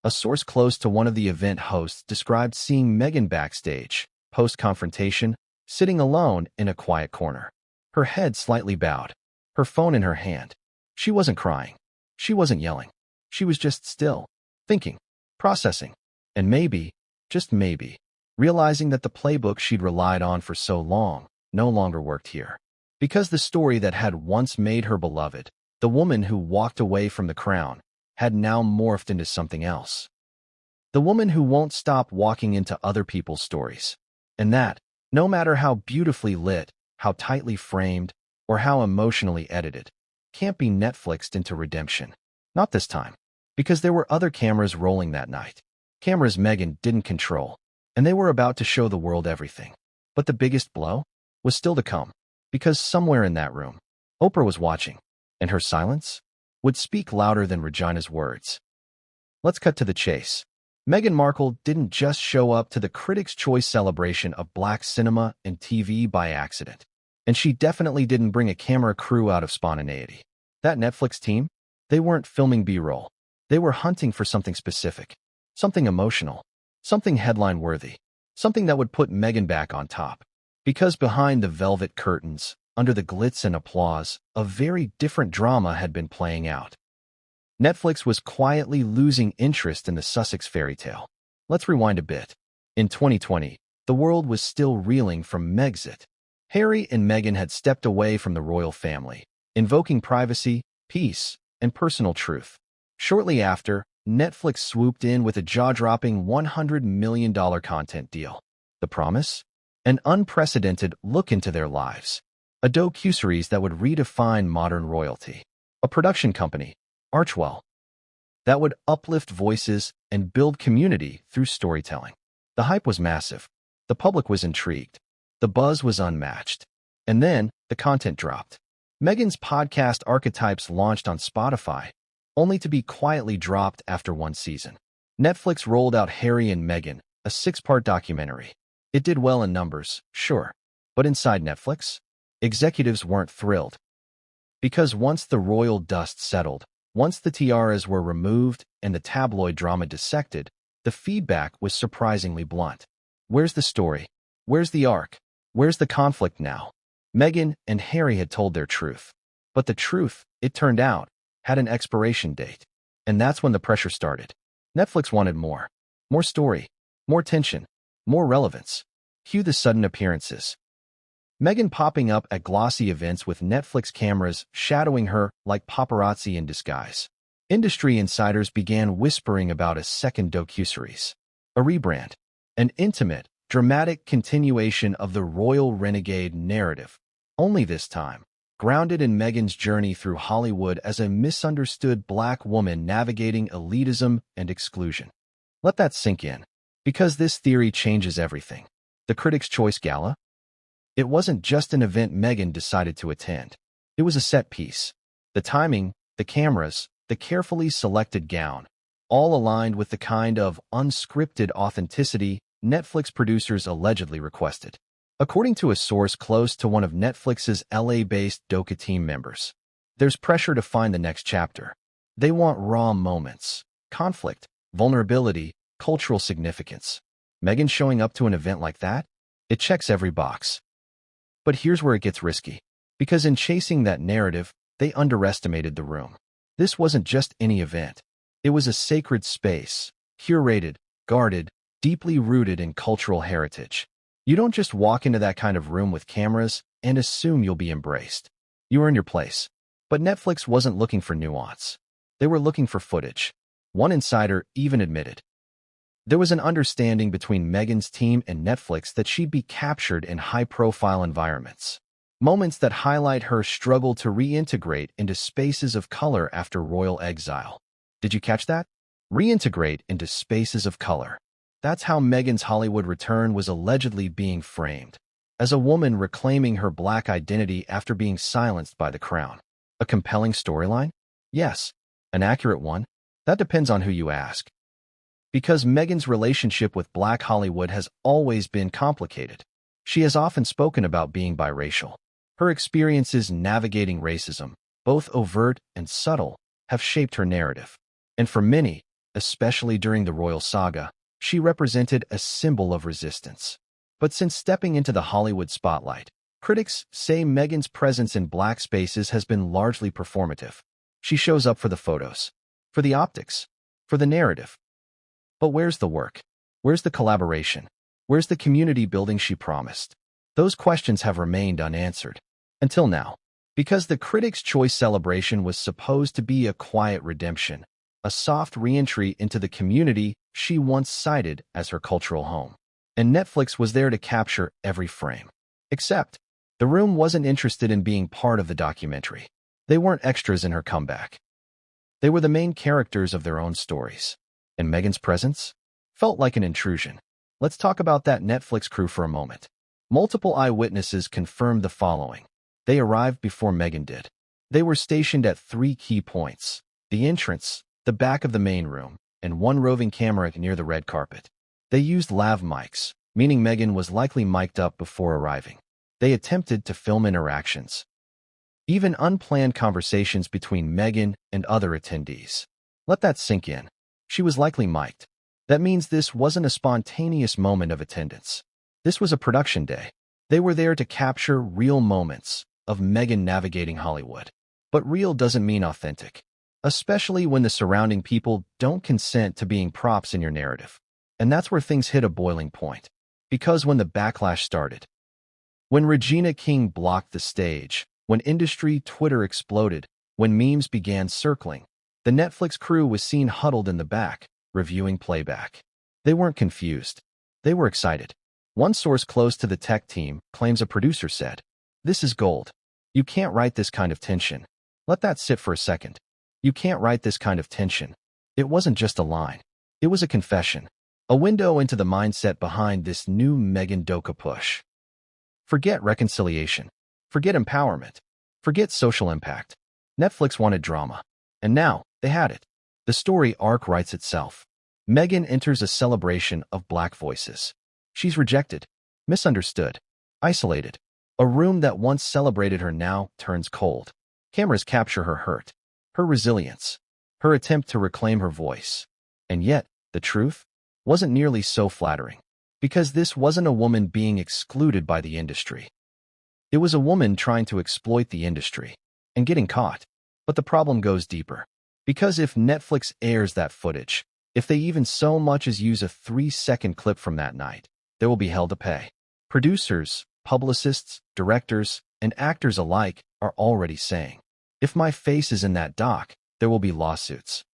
A source close to one of the event hosts described seeing Meghan backstage, post-confrontation, sitting alone in a quiet corner. Her head slightly bowed, her phone in her hand. She wasn't crying. She wasn't yelling. She was just still, thinking, processing, and maybe, just maybe, realizing that the playbook she'd relied on for so long no longer worked here. Because the story that had once made her beloved, the woman who walked away from the crown, had now morphed into something else. The woman who won't stop walking into other people's stories. And that, no matter how beautifully lit, how tightly framed, or how emotionally edited, can't be Netflixed into redemption. Not this time. Because there were other cameras rolling that night. Cameras Meghan didn't control, and they were about to show the world everything. But the biggest blow was still to come. Because somewhere in that room, Oprah was watching, and her silence would speak louder than Regina's words. Let's cut to the chase. Meghan Markle didn't just show up to the Critics' Choice celebration of Black Cinema and TV by accident. And she definitely didn't bring a camera crew out of spontaneity. That Netflix team, they weren't filming B-roll. They were hunting for something specific, something emotional, something headline-worthy, something that would put Meghan back on top. Because behind the velvet curtains, under the glitz and applause, a very different drama had been playing out. Netflix was quietly losing interest in the Sussex fairy tale. Let's rewind a bit. In 2020, the world was still reeling from Megxit. Harry and Meghan had stepped away from the royal family, invoking privacy, peace, and personal truth. Shortly after, Netflix swooped in with a jaw-dropping $100 million content deal. The promise? An unprecedented look into their lives. A docu-series that would redefine modern royalty. A production company, Archwell, that would uplift voices and build community through storytelling. The hype was massive. The public was intrigued. The buzz was unmatched. And then, the content dropped. Meghan's podcast Archetypes launched on Spotify, only to be quietly dropped after one season. Netflix rolled out Harry and Meghan, a 6-part documentary. It did well in numbers, sure. But inside Netflix, executives weren't thrilled. Because once the royal dust settled, once the tiaras were removed and the tabloid drama dissected, the feedback was surprisingly blunt. Where's the story? Where's the arc? Where's the conflict now? Meghan and Harry had told their truth. But the truth, it turned out, had an expiration date. And that's when the pressure started. Netflix wanted more. More story. More tension. More relevance. Cue the sudden appearances. Meghan popping up at glossy events with Netflix cameras shadowing her like paparazzi in disguise. Industry insiders began whispering about a second docuseries. A rebrand. An intimate, dramatic continuation of the royal renegade narrative. Only this time, grounded in Meghan's journey through Hollywood as a misunderstood Black woman navigating elitism and exclusion. Let that sink in. Because this theory changes everything. The Critics' Choice Gala? It wasn't just an event Meghan decided to attend. It was a set piece. The timing, the cameras, the carefully selected gown, all aligned with the kind of unscripted authenticity Netflix producers allegedly requested. According to a source close to one of Netflix's LA-based docu team members, there's pressure to find the next chapter. They want raw moments, conflict, vulnerability, cultural significance. Meghan showing up to an event like that? It checks every box. But here's where it gets risky. Because in chasing that narrative, they underestimated the room. This wasn't just any event. It was a sacred space, curated, guarded, deeply rooted in cultural heritage. You don't just walk into that kind of room with cameras and assume you'll be embraced. You earn your place. But Netflix wasn't looking for nuance. They were looking for footage. One insider even admitted. There was an understanding between Meghan's team and Netflix that she'd be captured in high-profile environments. Moments that highlight her struggle to reintegrate into spaces of color after royal exile. Did you catch that? Reintegrate into spaces of color. That's how Meghan's Hollywood return was allegedly being framed, as a woman reclaiming her black identity after being silenced by the crown. A compelling storyline? Yes. An accurate one? That depends on who you ask. Because Meghan's relationship with Black Hollywood has always been complicated. She has often spoken about being biracial. Her experiences navigating racism, both overt and subtle, have shaped her narrative. And for many, especially during the royal saga, she represented a symbol of resistance. But since stepping into the Hollywood spotlight, critics say Meghan's presence in black spaces has been largely performative. She shows up for the photos, for the optics, for the narrative. But where's the work? Where's the collaboration? Where's the community building she promised? Those questions have remained unanswered. Until now. Because the Critics' Choice celebration was supposed to be a quiet redemption, a soft re-entry into the community she once cited as her cultural home. And Netflix was there to capture every frame. Except, the room wasn't interested in being part of the documentary. They weren't extras in her comeback. They were the main characters of their own stories. And Meghan's presence felt like an intrusion. Let's talk about that Netflix crew for a moment. Multiple eyewitnesses confirmed the following. They arrived before Meghan did. They were stationed at 3 key points: the entrance, the back of the main room, and one roving camera near the red carpet. They used lav mics, meaning Meghan was likely mic'd up before arriving. They attempted to film interactions, even unplanned conversations between Meghan and other attendees. Let that sink in. She was likely mic'd. That means this wasn't a spontaneous moment of attendance. This was a production day. They were there to capture real moments of Meghan navigating Hollywood. But real doesn't mean authentic, especially when the surrounding people don't consent to being props in your narrative. And that's where things hit a boiling point. Because when the backlash started, when Regina King blocked the stage, when industry Twitter exploded, when memes began circling, the Netflix crew was seen huddled in the back, reviewing playback. They weren't confused. They were excited. One source close to the tech team claims a producer said, "This is gold. You can't write this kind of tension." Let that sit for a second. You can't write this kind of tension. It wasn't just a line. It was a confession. A window into the mindset behind this new Meghan docu push. Forget reconciliation. Forget empowerment. Forget social impact. Netflix wanted drama. And now, they had it. The story arc writes itself. Meghan enters a celebration of black voices. She's rejected, misunderstood, isolated. A room that once celebrated her now turns cold. Cameras capture her hurt, her resilience, her attempt to reclaim her voice. And yet, the truth wasn't nearly so flattering. Because this wasn't a woman being excluded by the industry. It was a woman trying to exploit the industry and getting caught. But the problem goes deeper. Because if Netflix airs that footage, if they even so much as use a 3-second clip from that night, they will be held to pay. Producers, publicists, directors, and actors alike are already saying, if my face is in that doc, there will be lawsuits.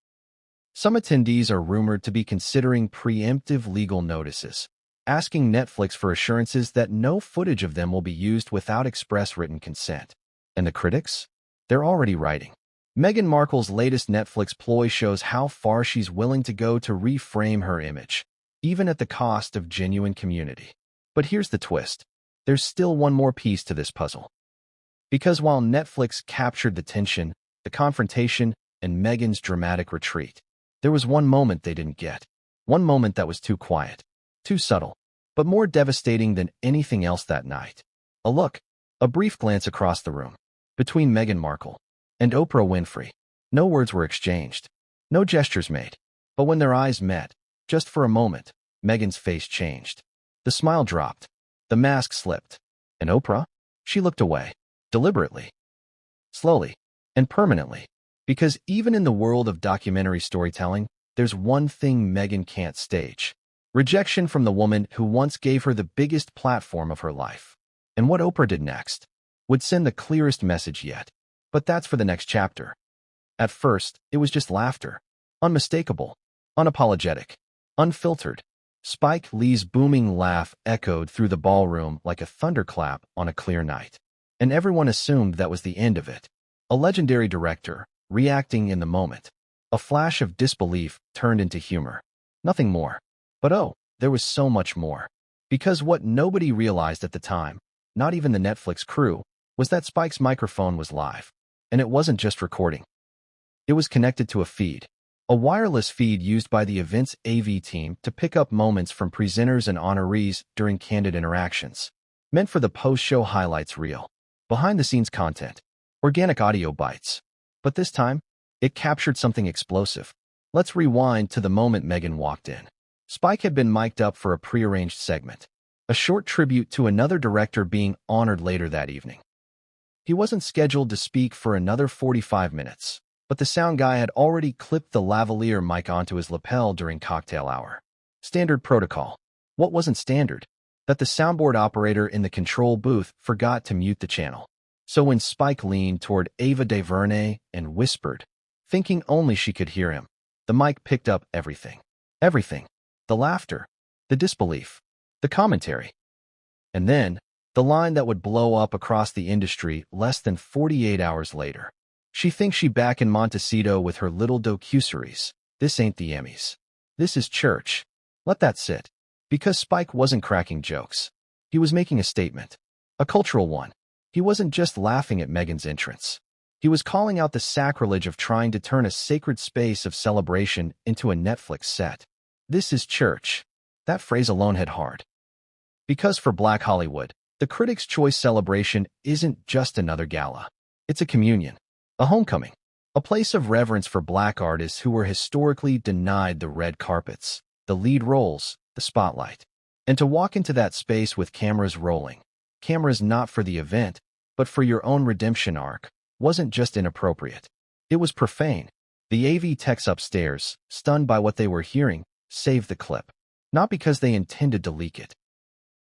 Some attendees are rumored to be considering preemptive legal notices, asking Netflix for assurances that no footage of them will be used without express written consent. And the critics? They're already writing. Meghan Markle's latest Netflix ploy shows how far she's willing to go to reframe her image, even at the cost of genuine community. But here's the twist. There's still one more piece to this puzzle. Because while Netflix captured the tension, the confrontation, and Meghan's dramatic retreat, there was one moment they didn't get. One moment that was too quiet, too subtle, but more devastating than anything else that night. A look, a brief glance across the room, between Meghan Markle and Oprah Winfrey. No words were exchanged, no gestures made. But when their eyes met, just for a moment, Meghan's face changed. The smile dropped, the mask slipped, and Oprah? She looked away, deliberately, slowly, and permanently. Because even in the world of documentary storytelling, there's one thing Meghan can't stage. Rejection from the woman who once gave her the biggest platform of her life. And what Oprah did next would send the clearest message yet. But that's for the next chapter. At first, it was just laughter. Unmistakable, unapologetic, unfiltered. Spike Lee's booming laugh echoed through the ballroom like a thunderclap on a clear night. and everyone assumed that was the end of it. A legendary director, reacting in the moment. A flash of disbelief turned into humor. Nothing more. But oh, there was so much more. Because what nobody realized at the time, not even the Netflix crew, was that Spike's microphone was live. And it wasn't just recording. It was connected to a feed. A wireless feed used by the event's AV team to pick up moments from presenters and honorees during candid interactions. Meant for the post-show highlights reel. Behind-the-scenes content. Organic audio bites. But this time, it captured something explosive. Let's rewind to the moment Meghan walked in. Spike had been mic'd up for a prearranged segment. A short tribute to another director being honored later that evening. He wasn't scheduled to speak for another 45 minutes, but the sound guy had already clipped the lavalier mic onto his lapel during cocktail hour. Standard protocol. What wasn't standard? That the soundboard operator in the control booth forgot to mute the channel. So when Spike leaned toward Ava DuVernay and whispered, thinking only she could hear him, the mic picked up everything. Everything. The laughter, the disbelief, the commentary. And then, the line that would blow up across the industry less than 48 hours later. She thinks she back in Montecito with her little docu-series. This ain't the Emmys. This is church. Let that sit. Because Spike wasn't cracking jokes. He was making a statement. A cultural one. He wasn't just laughing at Meghan's entrance. He was calling out the sacrilege of trying to turn a sacred space of celebration into a Netflix set. This is church. That phrase alone hit hard. Because for Black Hollywood, the Critics' Choice celebration isn't just another gala. It's a communion, a homecoming, a place of reverence for Black artists who were historically denied the red carpets, the lead roles, the spotlight. And to walk into that space with cameras rolling, cameras not for the event, but for your own redemption arc, wasn't just inappropriate. It was profane. The AV techs upstairs, stunned by what they were hearing, saved the clip. Not because they intended to leak it.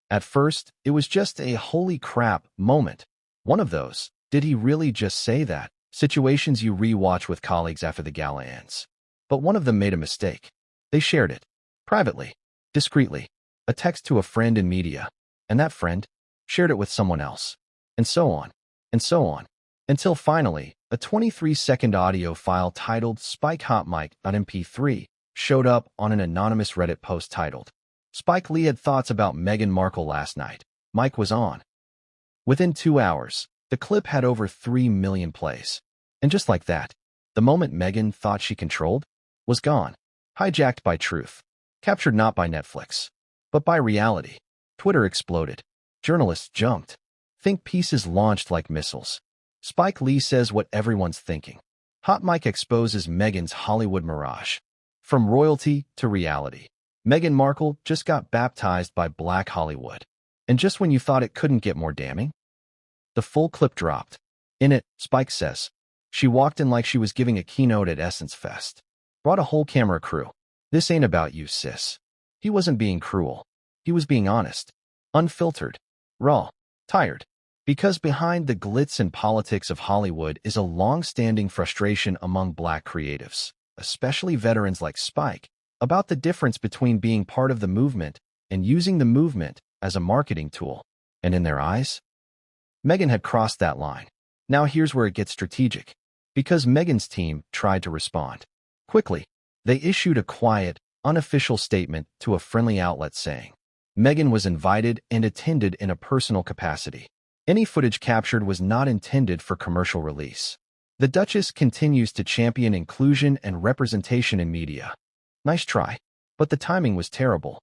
At first, it was just a holy crap moment. One of those, did he really just say that, situations you re-watch with colleagues after the gala ends. But one of them made a mistake. They shared it. Privately. Discreetly. A text to a friend in media. And that friend shared it with someone else. And so on. And so on. Until finally, a 23-second audio file titled Spike Hot Mic.mp3 showed up on an anonymous Reddit post titled, Spike Lee had thoughts about Meghan Markle last night. Mike was on. Within 2 hours, the clip had over 3 million plays. And just like that, the moment Meghan thought she controlled was gone. Hijacked by truth. Captured not by Netflix, but by reality. Twitter exploded. Journalists jumped. Think pieces launched like missiles. Spike Lee says what everyone's thinking. Hot Mic exposes Meghan's Hollywood mirage. From royalty to reality. Meghan Markle just got baptized by Black Hollywood. And just when you thought it couldn't get more damning, the full clip dropped. In it, Spike says, she walked in like she was giving a keynote at Essence Fest. Brought a whole camera crew. This ain't about you, sis. He wasn't being cruel. He was being honest. Unfiltered. Raw. Tired. Because behind the glitz and politics of Hollywood is a long-standing frustration among Black creatives, especially veterans like Spike, about the difference between being part of the movement and using the movement as a marketing tool. And in their eyes, Meghan had crossed that line. Now here's where it gets strategic. Because Meghan's team tried to respond. Quickly, they issued a quiet, unofficial statement to a friendly outlet saying, Meghan was invited and attended in a personal capacity. Any footage captured was not intended for commercial release. The Duchess continues to champion inclusion and representation in media. Nice try, but the timing was terrible.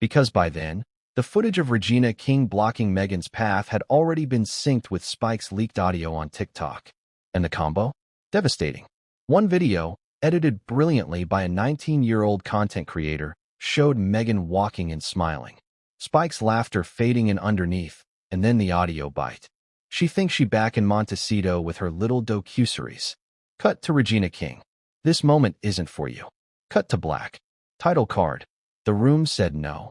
Because by then, the footage of Regina King blocking Meghan's path had already been synced with Spike's leaked audio on TikTok. And the combo? Devastating. One video, edited brilliantly by a 19-year-old content creator, showed Meghan walking and smiling. Spike's laughter fading in underneath, and then the audio bite. She thinks she back in Montecito with her little docu-series. Cut to Regina King. This moment isn't for you. Cut to black. Title card. The room said no.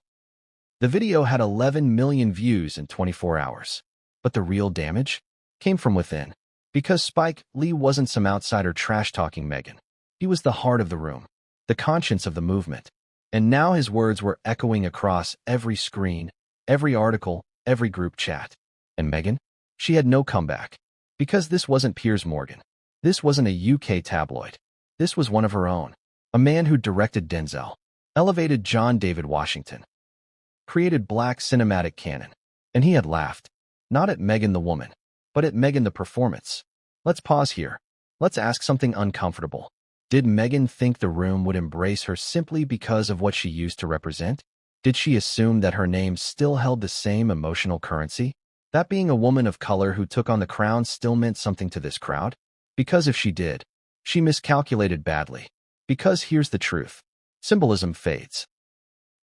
The video had 11 million views in 24 hours. But the real damage came from within. Because Spike Lee wasn't some outsider trash-talking Meghan. He was the heart of the room, the conscience of the movement. And now his words were echoing across every screen, every article, every group chat. And Meghan? She had no comeback. Because this wasn't Piers Morgan. This wasn't a UK tabloid. This was one of her own. A man who directed Denzel, elevated John David Washington, created Black cinematic canon. And he had laughed. Not at Meghan the woman, but at Meghan the performance. Let's pause here. Let's ask something uncomfortable. Did Meghan think the room would embrace her simply because of what she used to represent? Did she assume that her name still held the same emotional currency? That being a woman of color who took on the crown still meant something to this crowd? Because if she did, she miscalculated badly. Because here's the truth. Symbolism fades.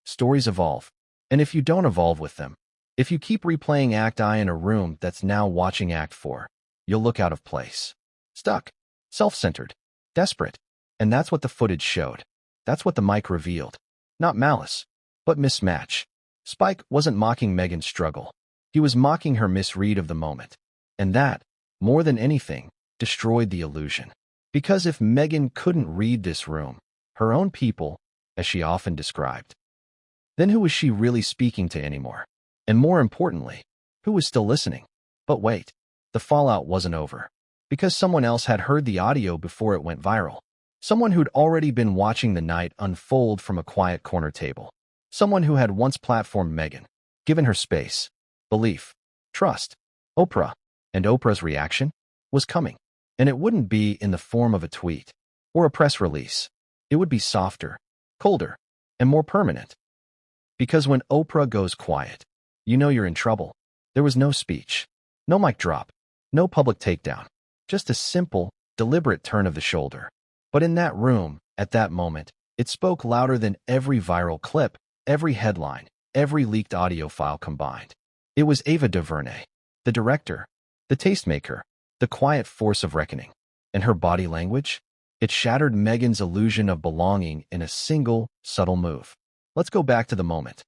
Stories evolve. And if you don't evolve with them, if you keep replaying Act I in a room that's now watching Act 4, you'll look out of place. Stuck. Self-centered. Desperate. And that's what the footage showed. That's what the mic revealed. Not malice, but mismatch. Spike wasn't mocking Meghan's struggle. He was mocking her misread of the moment. And that, more than anything, destroyed the illusion. Because if Meghan couldn't read this room, her own people, as she often described, then who was she really speaking to anymore? And more importantly, who was still listening? But wait, the fallout wasn't over. Because someone else had heard the audio before it went viral. Someone who'd already been watching the night unfold from a quiet corner table. Someone who had once platformed Meghan, given her space, belief, trust. Oprah. And Oprah's reaction was coming. And it wouldn't be in the form of a tweet or a press release. It would be softer, colder, and more permanent. Because when Oprah goes quiet, you know you're in trouble. There was no speech, no mic drop, no public takedown, just a simple, deliberate turn of the shoulder. But in that room, at that moment, it spoke louder than every viral clip, every headline, every leaked audio file combined. It was Ava DuVernay, the director, the tastemaker, the quiet force of reckoning. And her body language? It shattered Meghan's illusion of belonging in a single, subtle move. Let's go back to the moment.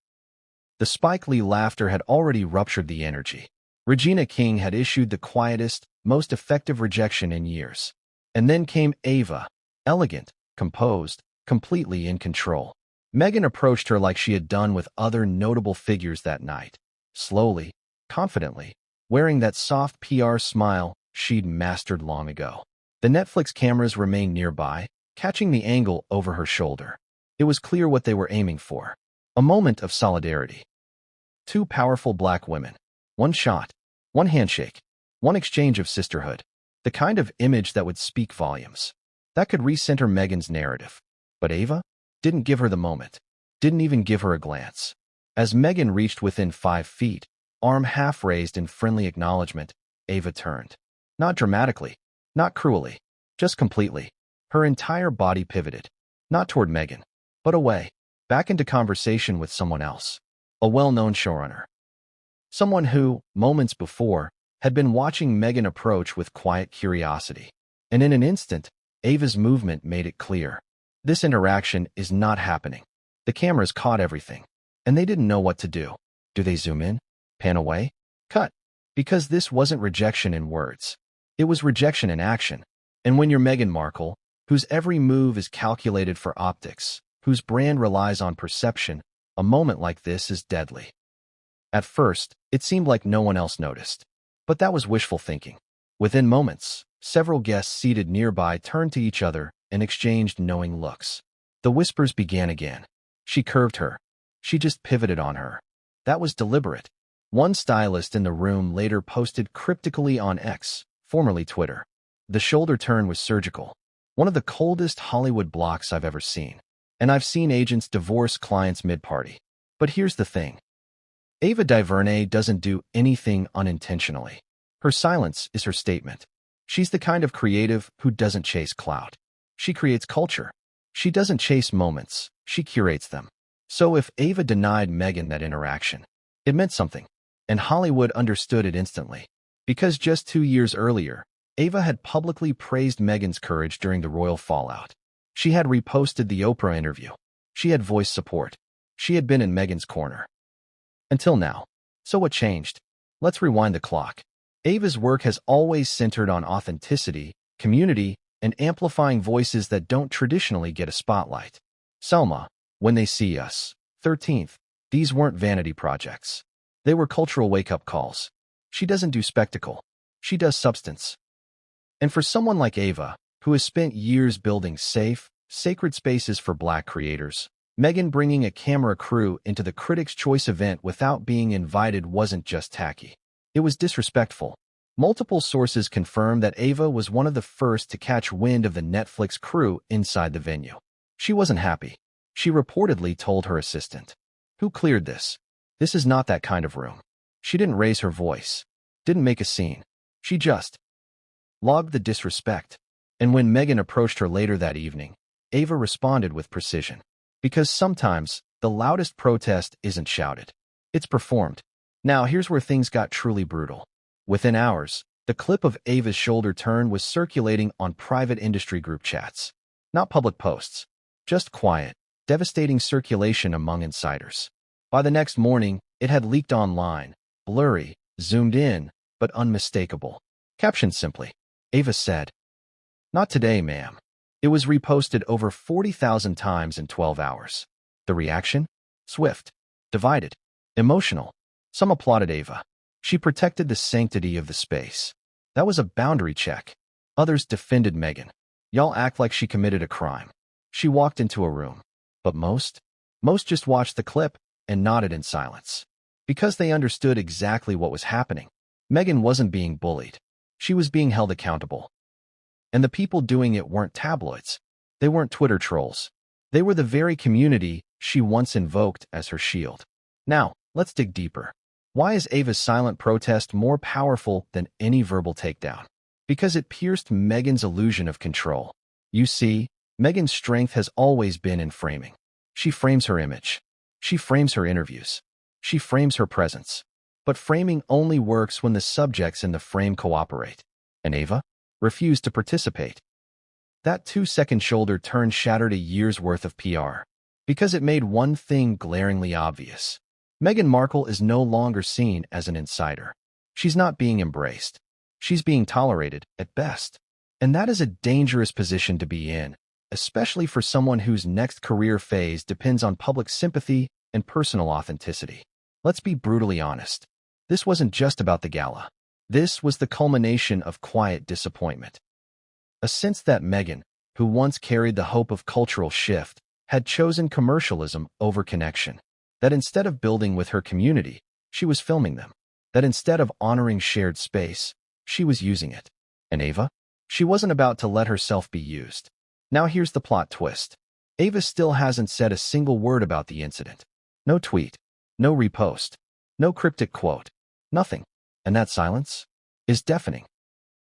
The Spike Lee laughter had already ruptured the energy. Regina King had issued the quietest, most effective rejection in years. And then came Ava, elegant, composed, completely in control. Meghan approached her like she had done with other notable figures that night. Slowly, confidently, wearing that soft PR smile she'd mastered long ago. The Netflix cameras remained nearby, catching the angle over her shoulder. It was clear what they were aiming for. A moment of solidarity. Two powerful black women. One shot. One handshake. One exchange of sisterhood. The kind of image that would speak volumes. That could recenter Meghan's narrative. But Ava didn't give her the moment. Didn't even give her a glance. As Meghan reached within 5 feet, arm half raised in friendly acknowledgement, Ava turned. Not dramatically. Not cruelly. Just completely. Her entire body pivoted. Not toward Meghan, but away. Back into conversation with someone else. A well-known showrunner. Someone who, moments before, had been watching Meghan approach with quiet curiosity. And in an instant, Ava's movement made it clear. This interaction is not happening. The cameras caught everything. And they didn't know what to do. Do they zoom in? Pan away? Cut? Because this wasn't rejection in words. It was rejection in action. And when you're Meghan Markle, whose every move is calculated for optics, whose brand relies on perception, a moment like this is deadly. At first, it seemed like no one else noticed. But that was wishful thinking. Within moments, several guests seated nearby turned to each other and exchanged knowing looks. The whispers began again. She curved her. She just pivoted on her. That was deliberate. One stylist in the room later posted cryptically on X, formerly Twitter. The shoulder turn was surgical. One of the coldest Hollywood blocks I've ever seen. And I've seen agents divorce clients mid-party. But here's the thing. Ava DuVernay doesn't do anything unintentionally. Her silence is her statement. She's the kind of creative who doesn't chase clout. She creates culture. She doesn't chase moments. She curates them. So if Ava denied Meghan that interaction, it meant something. And Hollywood understood it instantly. Because just 2 years earlier, Ava had publicly praised Meghan's courage during the royal fallout. She had reposted the Oprah interview. She had voiced support. She had been in Meghan's corner. Until now. So what changed? Let's rewind the clock. Ava's work has always centered on authenticity, community, and amplifying voices that don't traditionally get a spotlight. Selma, When They See Us, 13th. These weren't vanity projects. They were cultural wake-up calls. She doesn't do spectacle. She does substance. And for someone like Ava, who has spent years building safe, sacred spaces for Black creators, Meghan bringing a camera crew into the Critics' Choice event without being invited wasn't just tacky. It was disrespectful. Multiple sources confirm that Ava was one of the first to catch wind of the Netflix crew inside the venue. She wasn't happy. She reportedly told her assistant, "Who cleared this? This is not that kind of room." She didn't raise her voice, didn't make a scene. She just logged the disrespect. And when Meghan approached her later that evening, Ava responded with precision. Because sometimes, the loudest protest isn't shouted. It's performed. Now here's where things got truly brutal. Within hours, the clip of Ava's shoulder turn was circulating on private industry group chats. Not public posts. Just quiet, devastating circulation among insiders. By the next morning, it had leaked online, blurry, zoomed in, but unmistakable. Captioned simply, Ava said, "Not today, ma'am." It was reposted over 40,000 times in 12 hours. The reaction? Swift, divided, emotional. Some applauded Ava. She protected the sanctity of the space. That was a boundary check. Others defended Meghan. Y'all act like she committed a crime. She walked into a room. But most just watched the clip and nodded in silence. Because they understood exactly what was happening. Meghan wasn't being bullied. She was being held accountable. And the people doing it weren't tabloids. They weren't Twitter trolls. They were the very community she once invoked as her shield. Now, let's dig deeper. Why is Ava's silent protest more powerful than any verbal takedown? Because it pierced Meghan's illusion of control. You see, Meghan's strength has always been in framing. She frames her image. She frames her interviews. She frames her presence. But framing only works when the subjects in the frame cooperate. And Ava refused to participate. That 2-second shoulder turn shattered a year's worth of PR. Because it made one thing glaringly obvious. Meghan Markle is no longer seen as an insider. She's not being embraced. She's being tolerated, at best. And that is a dangerous position to be in, especially for someone whose next career phase depends on public sympathy and personal authenticity. Let's be brutally honest. This wasn't just about the gala. This was the culmination of quiet disappointment. A sense that Meghan, who once carried the hope of cultural shift, had chosen commercialism over connection. That instead of building with her community, she was filming them. That instead of honoring shared space, she was using it. And Ava? She wasn't about to let herself be used. Now here's the plot twist. Ava still hasn't said a single word about the incident. No tweet. No repost. No cryptic quote. Nothing. And that silence is deafening.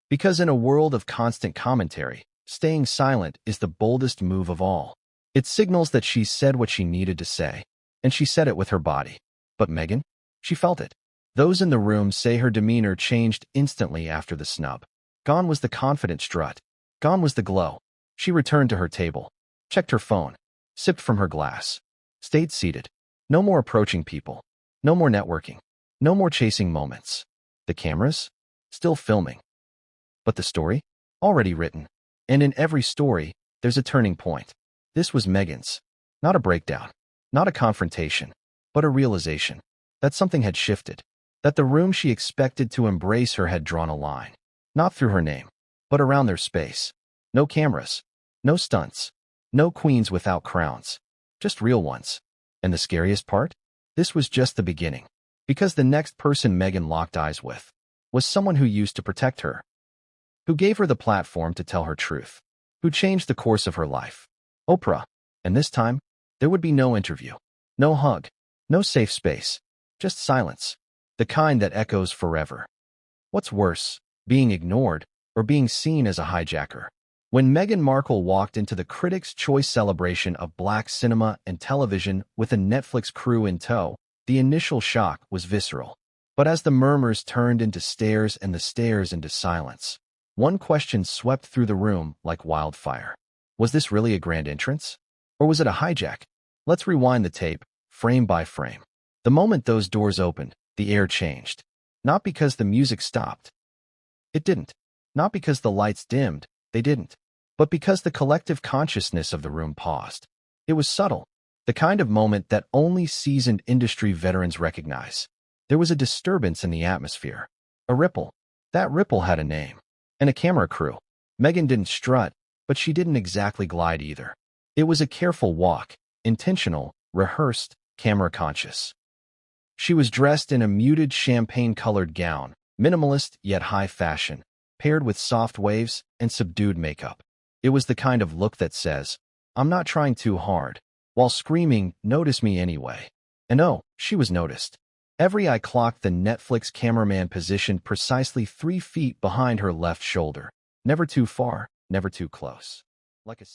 Because in a world of constant commentary, staying silent is the boldest move of all. It signals that she said what she needed to say, and she said it with her body. But Meghan? She felt it. Those in the room say her demeanor changed instantly after the snub. Gone was the confident strut. Gone was the glow. She returned to her table, checked her phone, sipped from her glass, stayed seated. No more approaching people. No more networking. No more chasing moments. The cameras? Still filming. But the story? Already written. And in every story, there's a turning point. This was Meghan's. Not a breakdown. Not a confrontation. But a realization. That something had shifted. That the room she expected to embrace her had drawn a line. Not through her name, but around their space. No cameras. No stunts. No queens without crowns. Just real ones. And the scariest part? This was just the beginning. Because the next person Meghan locked eyes with was someone who used to protect her, who gave her the platform to tell her truth, who changed the course of her life. Oprah. And this time, there would be no interview, no hug, no safe space, just silence, the kind that echoes forever. What's worse, being ignored or being seen as a hijacker? When Meghan Markle walked into the Critics' Choice celebration of Black cinema and television with a Netflix crew in tow, the initial shock was visceral. But as the murmurs turned into stares and the stares into silence, one question swept through the room like wildfire. Was this really a grand entrance? Or was it a hijack? Let's rewind the tape, frame by frame. The moment those doors opened, the air changed. Not because the music stopped. It didn't. Not because the lights dimmed. They didn't. But because the collective consciousness of the room paused. It was subtle. The kind of moment that only seasoned industry veterans recognize. There was a disturbance in the atmosphere. A ripple. That ripple had a name. And a camera crew. Meghan didn't strut, but she didn't exactly glide either. It was a careful walk, intentional, rehearsed, camera-conscious. She was dressed in a muted champagne-colored gown, minimalist yet high fashion, paired with soft waves and subdued makeup. It was the kind of look that says, "I'm not trying too hard," while screaming, "Notice me anyway." And oh, she was noticed. Every eye clocked the Netflix cameraman positioned precisely 3 feet behind her left shoulder. Never too far, never too close. Like a